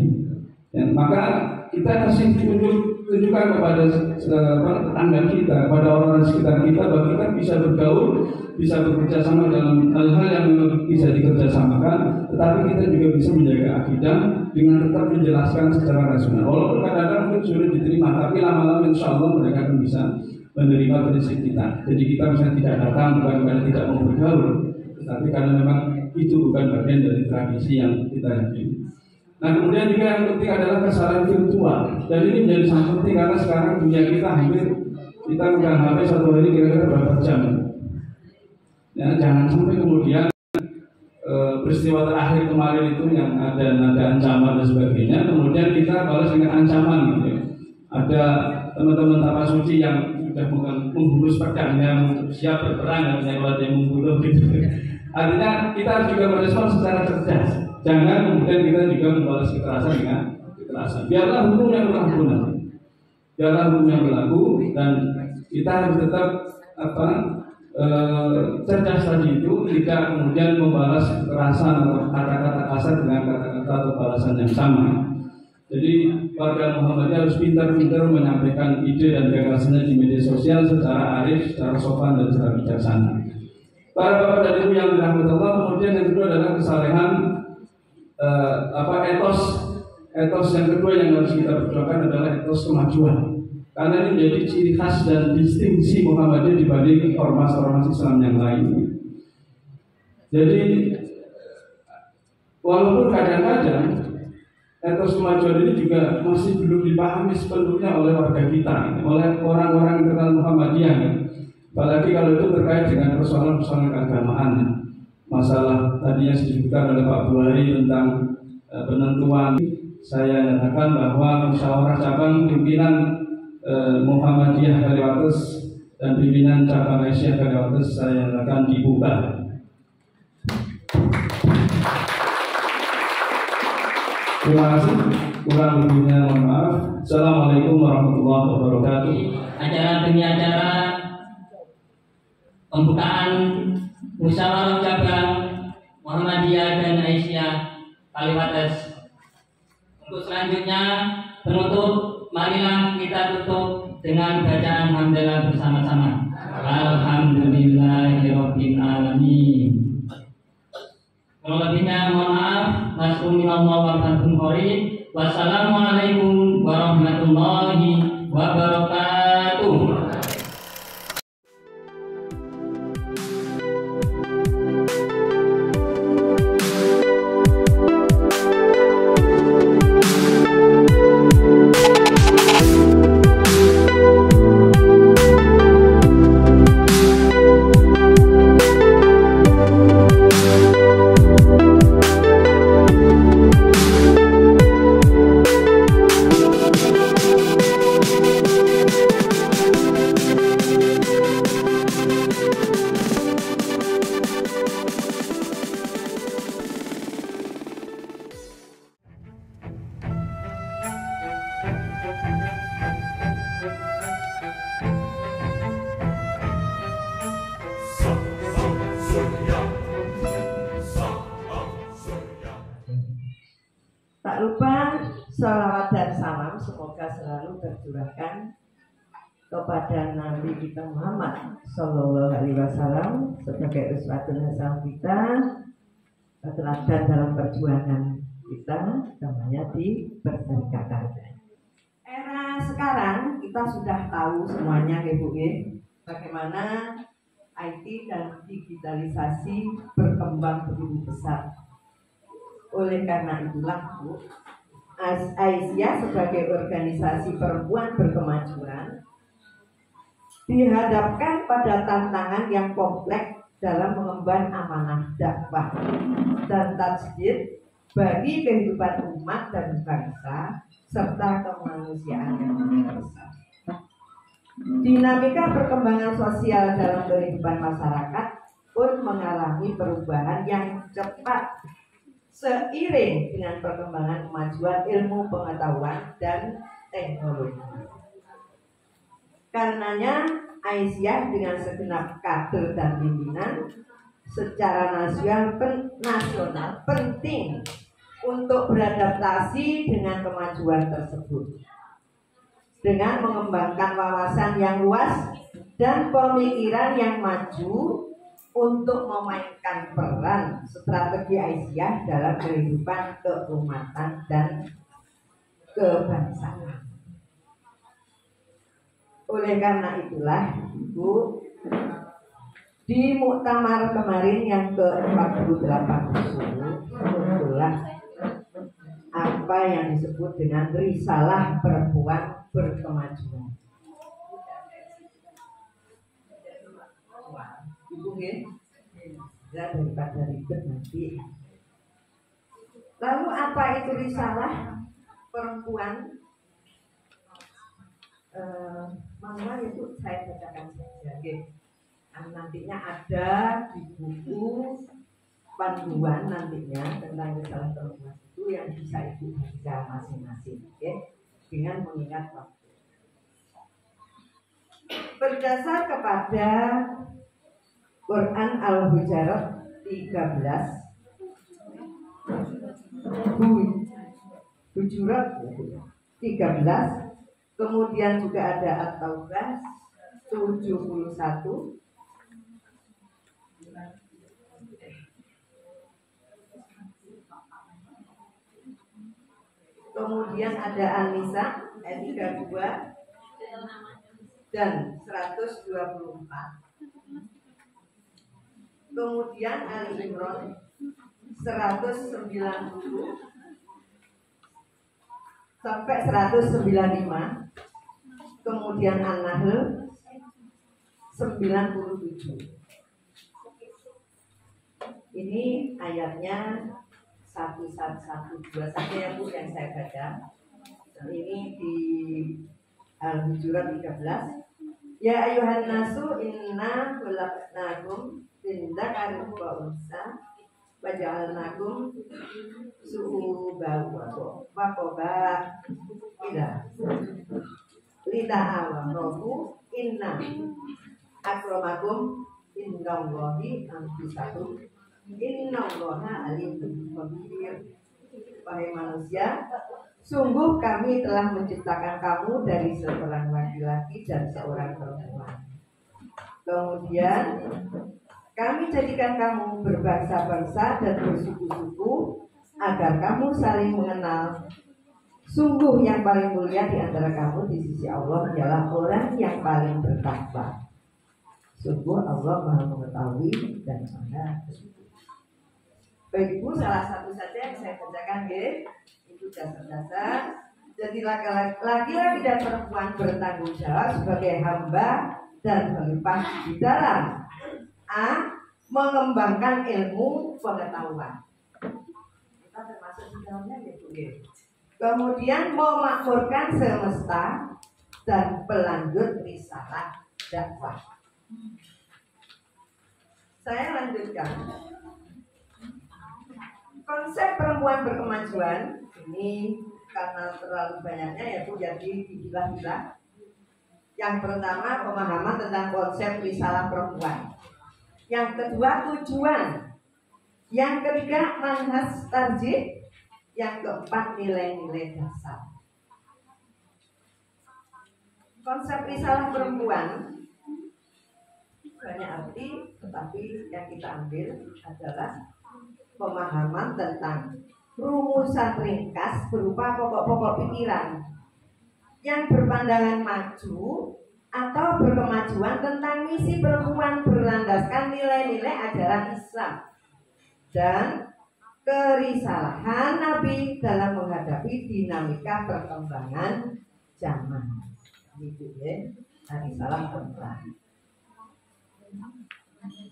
Dan maka kita kasih tunjukkan kepada tetangga kita, kepada orang-orang sekitar kita bahwa kita bisa bergaul, bisa bekerja sama dalam hal-hal yang bisa dikerjasamakan, tetapi kita juga bisa menjaga akidah dengan tetap menjelaskan secara rasional. Walaupun kadang-kadang mungkin sulit diterima, tapi lama-lama insya Allah mereka akan bisa menerima prinsip kita. Jadi kita misalnya tidak datang bukan karena tidak mau bergaul, tetapi karena memang itu bukan bagian dari tradisi yang kita yakini. Nah kemudian juga yang penting adalah kesalahan virtual. Dan ini menjadi sangat penting karena sekarang dunia kita hampir kita megang HP satu hari kira-kira berapa jam. Ya, jangan sampai kemudian peristiwa terakhir kemarin itu yang ada nada ancaman dan sebagainya, kemudian kita balas dengan ancaman gitu ya. Ada teman-teman Tapas Suci yang sudah menghunus pedangnya, siap berperang, dan kalau dia membunuh gitu. Artinya kita harus juga merespon secara cerdas. Jangan kemudian kita juga membalas kekerasan dengan kekerasan. Biarlah hukum yang berlaku nanti. Biarlah hukum yang berlaku, dan kita harus tetap cerdas tadi itu, tidak kemudian membalas kekerasan atau kata-kata kasar dengan kata-kata atau balasan yang sama. Jadi warga Muhammadiyah harus pintar-pintar menyampaikan ide dan gagasannya di media sosial secara arif, secara sopan dan secara bijaksana. Para bapak dan ibu yang dirahmati Allah, kemudian yang kedua adalah kesalehan etos yang kedua yang harus kita perjuangkan adalah etos kemajuan. Karena ini menjadi ciri khas dan distingsi Muhammadiyah dibanding ormas-ormas Islam yang lain. Jadi walaupun kadang-kadang etos kemajuan ini juga masih belum dipahami sepenuhnya oleh warga kita, oleh orang-orang internal Muhammadiyah. Apalagi kalau itu terkait dengan persoalan-persoalan keagamaan. Masalah tadinya disebutkan oleh Pak Buhari tentang penentuan. Saya nyatakan bahwa musyawarah cabang pimpinan Muhammadiyah Kaliwates dan pimpinan cabang Aisyah Kaliwates saya nyatakan dibuka. Terima kasih. Kurang lebihnya mohon maaf. Assalamualaikum warahmatullahi wabarakatuh. Acara demi acara pembukaan musyawarah cabang Muhammadiyah dan Aisyah Kaliwates. Untuk selanjutnya penutup, marilah kita tutup dengan bacaan hamdalah bersama-sama. Alhamdulillahirabbil alamin. Kalau lebihnya mohon maaf. Nasrul minallah wa fathun qarib. Wassalamualaikum warahmatullahi wabarakatuh. Tak lupa sholawat dan salam semoga selalu tercurahkan kepada Nabi kita Muhammad Sallallahu Alaihi Wasallam sebagai uswatun hasanah kita, teladan dalam perjuangan kita, namanya di Perserikatan. Era sekarang kita sudah tahu semuanya, Ibu, bagaimana IT dan digitalisasi berkembang begitu besar. Oleh karena itulah, Bu, Aisyah sebagai organisasi perempuan berkemajuan dihadapkan pada tantangan yang kompleks dalam mengemban amanah dakwah dan tajdid bagi kehidupan umat dan bangsa serta kemanusiaan yang universal. Dinamika perkembangan sosial dalam kehidupan masyarakat pun mengalami perubahan yang cepat seiring dengan perkembangan kemajuan ilmu pengetahuan dan teknologi. Karenanya Aisyah dengan segenap kader dan pimpinan secara nasional penting untuk beradaptasi dengan kemajuan tersebut, dengan mengembangkan wawasan yang luas dan pemikiran yang maju untuk memainkan peran strategi Aisyah dalam kehidupan keumatan dan kebangsaan. Oleh karena itulah, Bu, di muktamar kemarin yang ke-48 muncullah apa yang disebut dengan risalah perempuan berkemajuan. Ibu, daripada ribet nanti. Lalu apa itu risalah perempuan? Mama itu saya bacakan saja. Nantinya ada di buku panduan nantinya tentang risalah perempuan itu yang bisa ibu baca masing-masing, dengan mengingat waktu. Berdasar kepada Quran Al-Hujurat 13 Hujurat 13, kemudian juga ada At-Taubah 71, kemudian ada An-Nisa ayat 32 dan 124. Kemudian Ali Imran 190 sampai 195. Kemudian An-Nahl 97. Ini ayatnya 112 saja ya, Bu, yang saya baca. Ini di Al-Hujurat 13. Ya ayuhan nasu inna khalaqnakum min dzakarin wa unsa wa ja'alnakum syu'uban wa qabaila lita'arafu inna akramakum indallahi atqakum innallaha alimun khabir. Wahai manusia, sungguh kami telah menciptakan kamu dari seorang laki-laki dan seorang perempuan. Kemudian kami jadikan kamu berbangsa-bangsa dan bersuku-suku agar kamu saling mengenal Sungguh yang paling mulia di antara kamu di sisi Allah ialah orang yang paling bertakwa. Sungguh Allah Maha mengetahui dan Maha Begitu. Baik Ibu, salah satu saja yang saya bacakan itu dasar-dasar. Jadi laki-laki dan perempuan bertanggung jawab sebagai hamba dan khalifah di dalam mengembangkan ilmu pengetahuan. Kita termasuk di dalamnya ya Bu. Kemudian memakmurkan semesta dan pelanjut risalah dakwah. Saya lanjutkan. Konsep perempuan berkemajuan ini karena terlalu banyaknya ya Bu, jadi dipilah-pilah. Yang pertama pemahaman tentang konsep risalah perempuan. Yang kedua tujuan. Yang ketiga manhaj tarjih. Yang keempat nilai-nilai dasar. Konsep risalah perempuan banyak arti, tetapi yang kita ambil adalah pemahaman tentang rumusan ringkas berupa pokok-pokok pikiran yang berpandangan maju atau berkemajuan tentang misi perempuan berlandaskan nilai-nilai ajaran Islam dan kerisalahan Nabi dalam menghadapi dinamika perkembangan zaman. Gitu ya, risalah perempuan.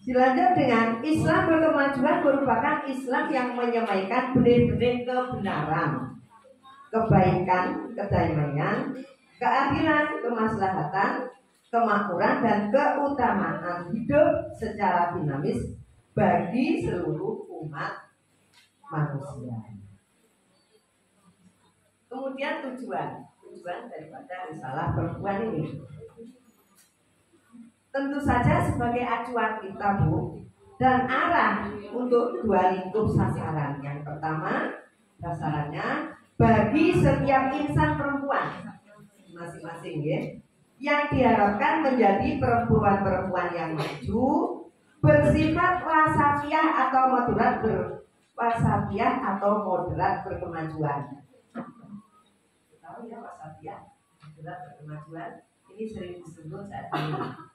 Dilanjut dengan Islam berkemajuan merupakan Islam yang menyemaikan benih-benih kebenaran, kebaikan, kedamaian, keadilan, kemaslahatan, kemakmuran dan keutamaan hidup secara dinamis bagi seluruh umat manusia. Kemudian tujuan daripada risalah perempuan ini tentu saja sebagai acuan kita Bu, dan arah untuk dua lingkup sasaran. Yang pertama sasarannya bagi setiap insan perempuan masing-masing ya, yang diharapkan menjadi perempuan-perempuan yang maju, bersifat wasatiyah atau moderat berkemajuan. Tahu ya wasatiyah, moderat berkemajuan. Ini sering disebut saat ini.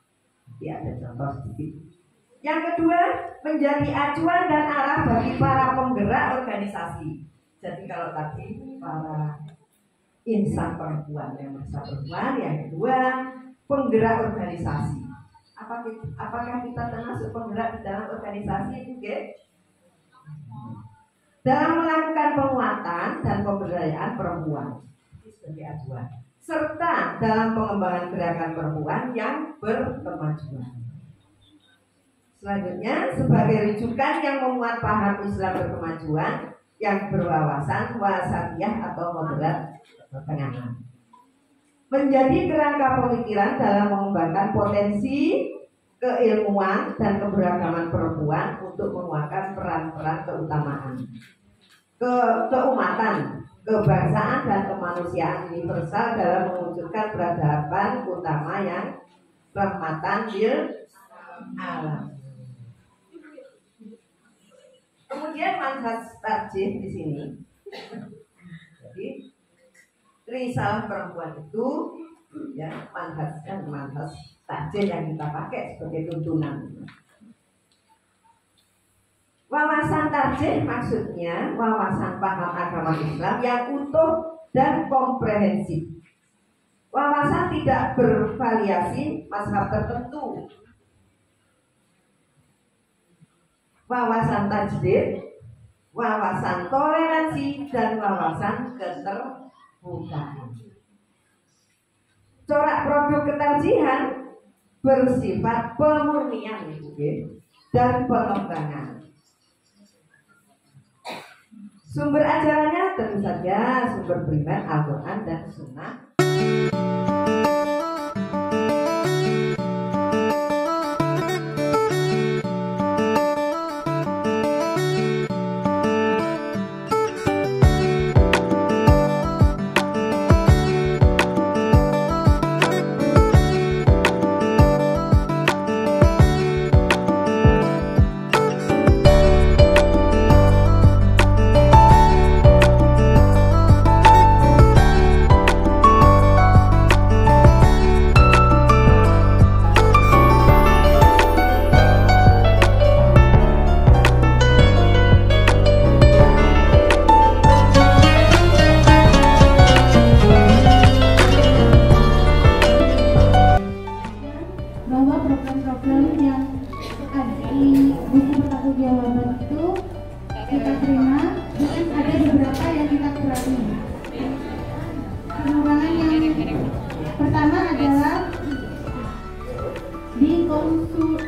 Ya, ada contoh sedikit. Yang kedua, menjadi acuan dan arah bagi para penggerak organisasi. Jadi kalau tadi para insan perempuan yang perempuan, yang kedua penggerak organisasi. Apakah kita termasuk penggerak di dalam organisasi itu? Dalam melakukan penguatan dan pemberdayaan perempuan sebagai acuan, serta dalam pengembangan gerakan perempuan yang berkemajuan. Selanjutnya, sebagai rujukan yang memuat paham Islam berkemajuan yang berwawasan wasatiyah atau moderat pertengahan, menjadi kerangka pemikiran dalam mengembangkan potensi keilmuan dan keberagaman perempuan untuk menguatkan peran-peran keumatan, kebangsaan dan kemanusiaan universal dalam mewujudkan peradaban utama yang rahmatan lil alam. Kemudian manhaj tarjih di sini. Jadi risalah perempuan itu ya manhaj tarjih yang kita pakai sebagai tuntunan. Wawasan tarjih maksudnya wawasan paham agama Islam yang utuh dan komprehensif. Wawasan tidak bervariasi mazhab tertentu. Wawasan tajdid, wawasan toleransi dan wawasan keterbukaan. Corak produk ketarjihan bersifat pemurnian dan pengembangan. Sumber ajarannya tentu saja sumber primer Al-Quran dan Sunnah.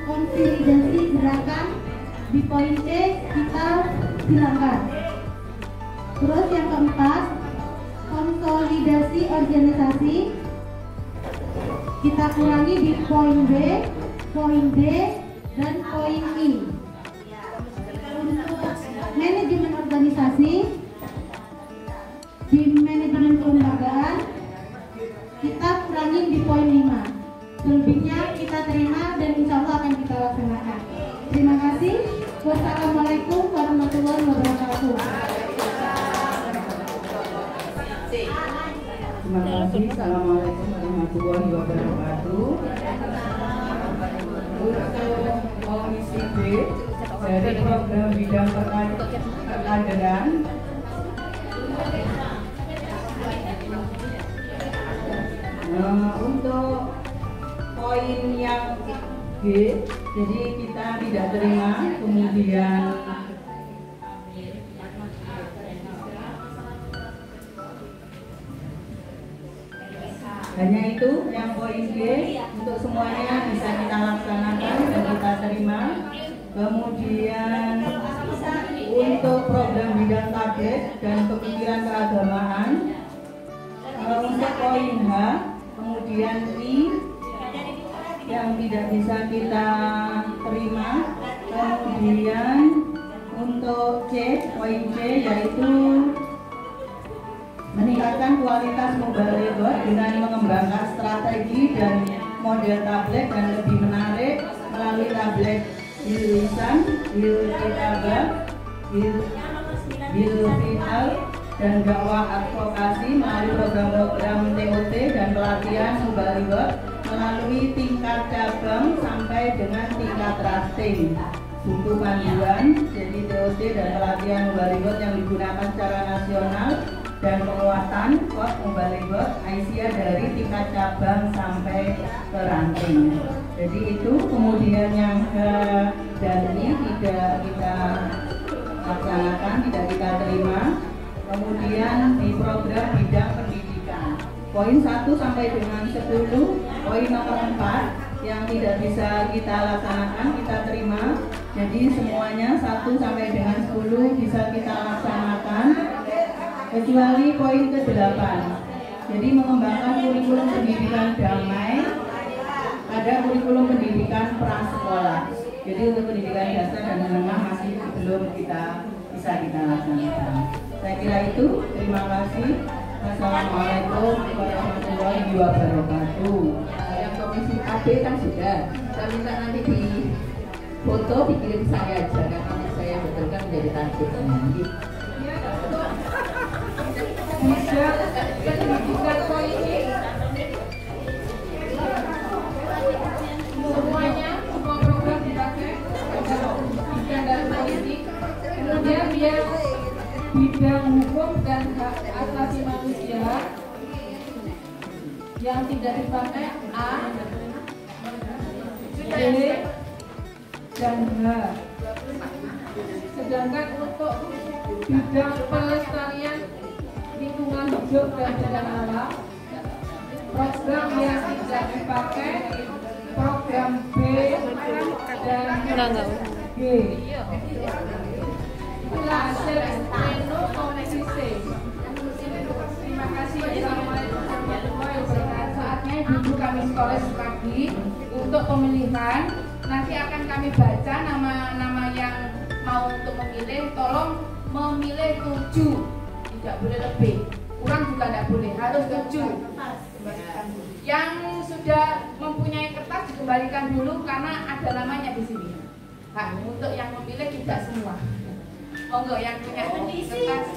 konsolidasi gerakan di poin C kita silakan. Terus yang keempat, konsolidasi organisasi kita kurangi di poin B, poin D, dan poin I. Untuk manajemen organisasi di manajemen kelembagaan kita kurangi di poin 5. Selebihnya kita terima dan insya Allah akan kita laksanakan. Terima kasih. Wassalamualaikum warahmatullahi wabarakatuh. Terima kasih. Assalamualaikum warahmatullahi wabarakatuh. Untuk komisi B dari program bidang perkaderan, untuk poin yang G, jadi kita tidak terima. Kemudian hanya itu yang poin G, untuk semuanya bisa kita laksanakan dan kita terima. Kemudian untuk program bidang tablet dan pemikiran keagamaan, untuk poin H, kemudian I yang tidak bisa kita terima. Kemudian untuk C, poin C yaitu meningkatkan kualitas mobile labor dengan mengembangkan strategi dan model tablet dan lebih menarik melalui tablet lisan, kitabah, visual dan dakwah advokasi melalui program-program TOT dan pelatihan mobile labor melalui tingkat cabang sampai dengan tingkat ranting. Buku panduan jadi TOT dan pelatihan mobile labor yang digunakan secara nasional dan penguatan kod mobile labor Aisyah dari tingkat cabang sampai ke ranting. Jadi itu. Kemudian yang ke dan I tidak kita laksanakan, tidak kita terima. Kemudian di program bidang pendidikan poin 1 sampai dengan 10, poin nomor 4 yang tidak bisa kita laksanakan kita terima. Jadi semuanya 1 sampai dengan 10 bisa kita laksanakan kecuali poin ke-8. Jadi mengembangkan kurikulum pendidikan damai pada kurikulum pendidikan prasekolah. Jadi untuk pendidikan dasar dan menengah masih belum bisa kita laksanakan. Saya kira itu. Terima kasih. Wassalamualaikum warahmatullahi wabarakatuh. Yang komisi AB kan sudah. Saya minta nanti di foto dikirim saya aja karena saya betulkan menjadi targetnya. Bisa pendidikan politik semuanya, semua program dipakai pendidikan dan politik. Kemudian biar bidang hukum dan hak asasi manusia yang tidak dipakai A, B, dan H. Sedangkan untuk bidang pelestarian lingkungan hidup dan bidang alam, program yang tidak dipakai program B dan G. Itulah hasil pleno komisi C. Terima kasih. Assalamualaikum warahmatullahi wabarakatuh. Saatnya ibu kami sekolah pagi untuk pemilihan. Nanti akan kami baca nama-nama yang mau untuk memilih. Tolong memilih 7, tidak boleh lebih. Kurang juga tidak boleh, harus 7. Yang sudah mempunyai kertas dikembalikan dulu karena ada namanya di sini. Nah, untuk yang memilih tidak semua. Monggo yang punya kertas.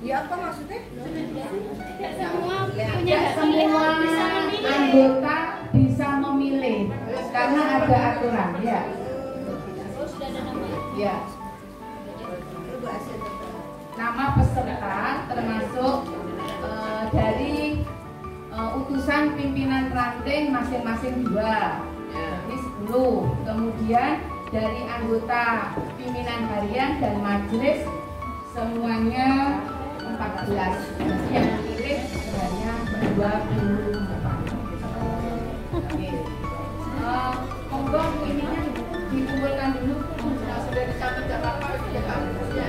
Ya apa maksudnya? Tidak semua punya Tidak semua anggota bisa memilih karena ada aturan. Ya. Ya. Nama peserta termasuk dari utusan pimpinan ranting masing-masing 2, ini 10. Kemudian dari anggota pimpinan harian dan majelis semuanya 14. Yang dipilih sebanyak 24. Monggo ininya dikumpulkan dulu. Nah, sudah dicatat apa sudah harusnya.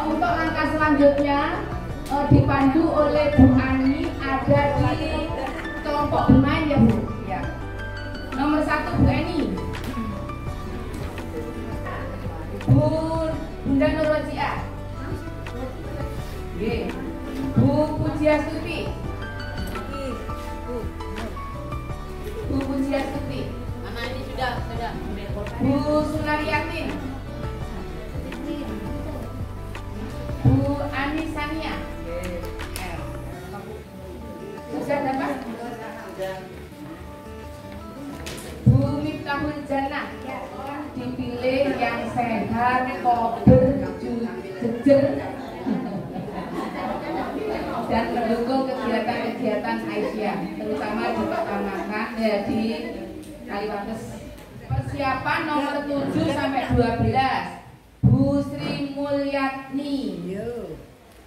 Untuk langkah selanjutnya dipandu oleh Bu Ani, ada di kelompok bermain ya Bu. Ya. Nomor 1 Bu Eni. Bu Bunda Nurwajia. Bu Pujiastuti. Bu Pujiastuti. Mana ini sudah. Bu Sunaryatin. Bu Anisania. Sudah dapat? Bu Miftahul Jannah. Dipilih yang sehat, kober, jejer, dan mendukung kegiatan-kegiatan Aisyah, terutama di Kecamatan di Kaliwates. Persiapan nomor 7 sampai 12. Bu Sri Mulyatni.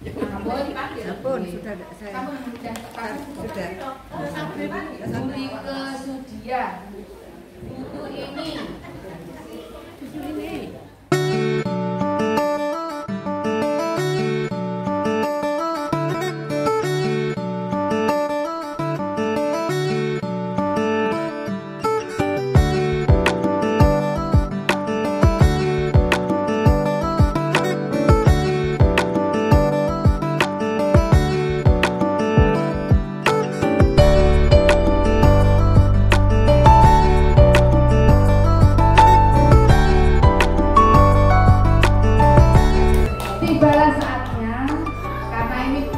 Ampun, sudah saya. Kamu sudah. Budi Kesudia. Buku ini.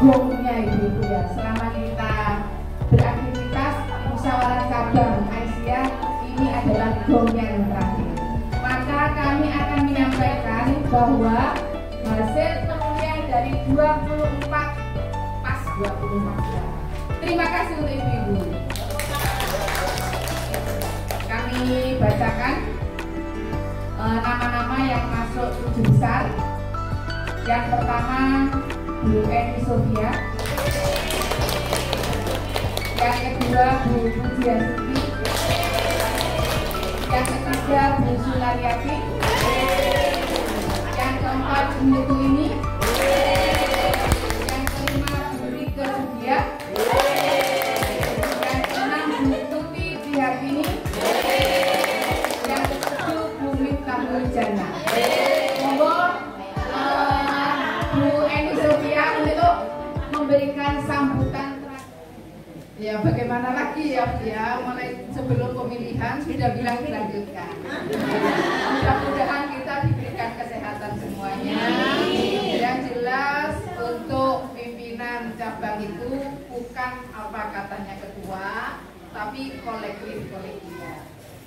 Gongnya Ibu ya, selama kita beraktivitas musyawarah cabang Aisyah, ini adalah gongnya yang terakhir. Maka kami akan menyampaikan bahwa hasil penilaian dari 24 pas 24. Terima kasih untuk Ibu-ibu. Kami bacakan nama-nama yang masuk 7 besar. Yang pertama Bu Eni Sofia, yang kedua Bu Pujiastuti, yang ketiga Bu Sunaryati, yang keempat Bu Nitu ini, yang kelima Bu Rike Sudia, yang keenam Bu Tuti Trihartini, yang ketujuh Bu Miftahul Jannah. Monggo Bu Eni Sofia untuk memberikan sambutan. Ya bagaimana lagi ya, mulai sebelum pemilihan sudah bilang dilanjutkan. Mudah-mudahan kita diberikan kesehatan semuanya. Yang jelas untuk pimpinan cabang itu bukan apa katanya ketua, tapi kolektif-kolektif.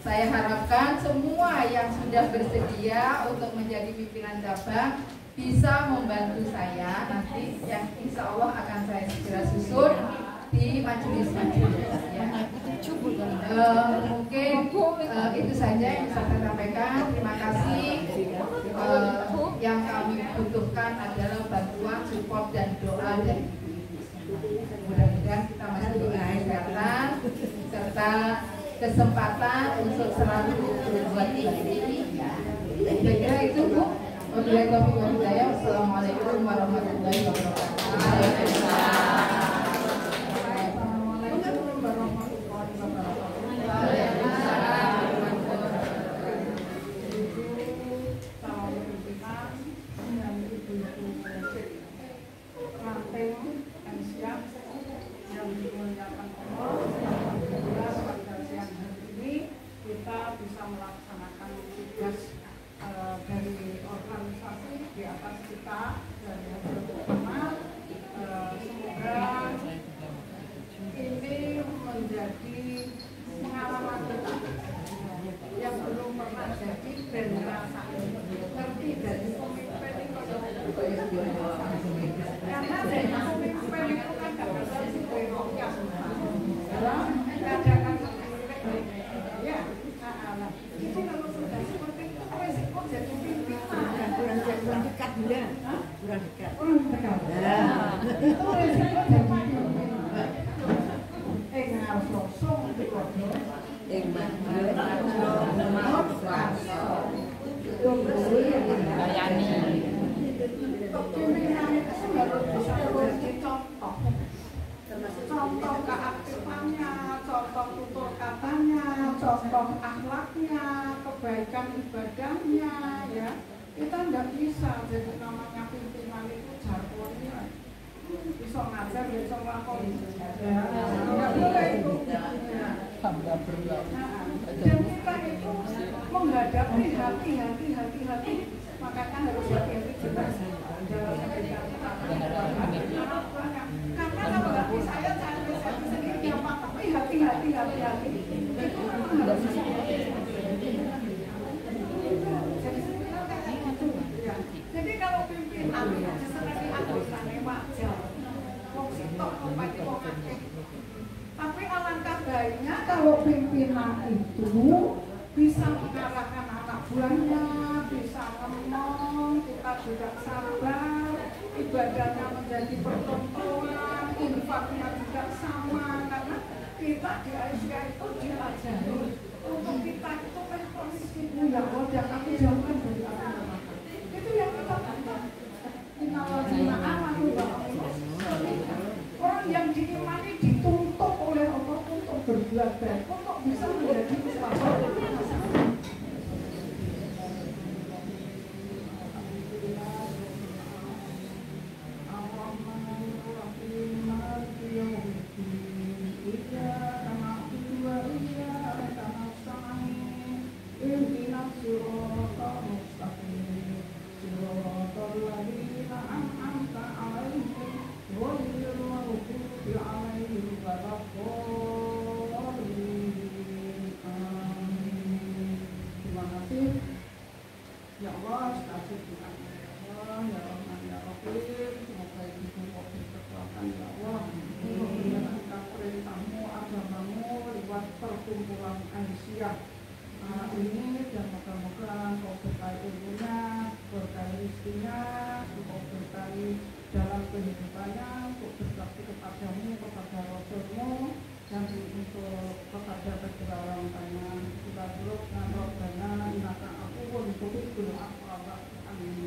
Saya harapkan semua yang sudah bersedia untuk menjadi pimpinan cabang bisa membantu saya nanti, yang insya Allah akan saya segera susun di majelis-majelis ya. Mungkin itu saja yang bisa saya sampaikan. Terima kasih. Yang kami butuhkan adalah bantuan, support dan doa dari mudah-mudahan kita masih diberi kesehatan serta kesempatan untuk selalu berbuat baik. Saya kira itu Bu. Wabillahi taufiq wal hidayah. Wassalamualaikum warahmatullahi wabarakatuh. Kita bisa melaksanakan tugas dari organisasi di atas kita dan yang pertama semoga Pimpinan itu harus bisa memberi contoh, contoh keaktifannya, contoh tutur katanya, contoh akhlaknya, kebaikan ibadahnya, ya. Kita tidak bisa jadi namanya pimpinan itu jargonnya. Bisa ngajar, bisa ngelakoni, ya. Nggak boleh itu. Dan kita itu menghadapi hati. Makanya harus hati-hati juga dalam memberikan karena kalau hati saya cari sendiri gampang, tapi hati-hati itu memang harus jadi kalau pimpinan disenangi anggotanya wajar wong sitok ngopeni wong akeh. Tapi alangkah baiknya kalau pimpinan itu bisa mengarahkan anak buahnya, bisa ngomong, kita juga sabar, ibadahnya menjadi pertontonan, infaknya juga sama, karena kita di Aisyah itu diajari untuk kita itu kondisi ya wadah, tapi jangan dari agama. Itu yang kita lakukan. Orang yang diimani dituntut oleh Allah untuk berbuat baik, untuk bisa menjadi sahabat. Ya Allah, kasih Tuhan ya Allah, ya Rahman ya Rahim, semoga ibu mobil kekuatan ya Allah, menjalankan perintahmu, agamamu lewat perkumpulan Aisyah ini, dan moga-moga kau berkahi ilmunya, berkahi rezekinya, kau berkahi dalam kehidupannya, untuk berbakti kepadamu, kepada Rasulmu, dan untuk kepada kedua orang tuanya. Kita berdoa dengan Rabbana innaka afuwwun tuhibbul afwa fa'fu anna.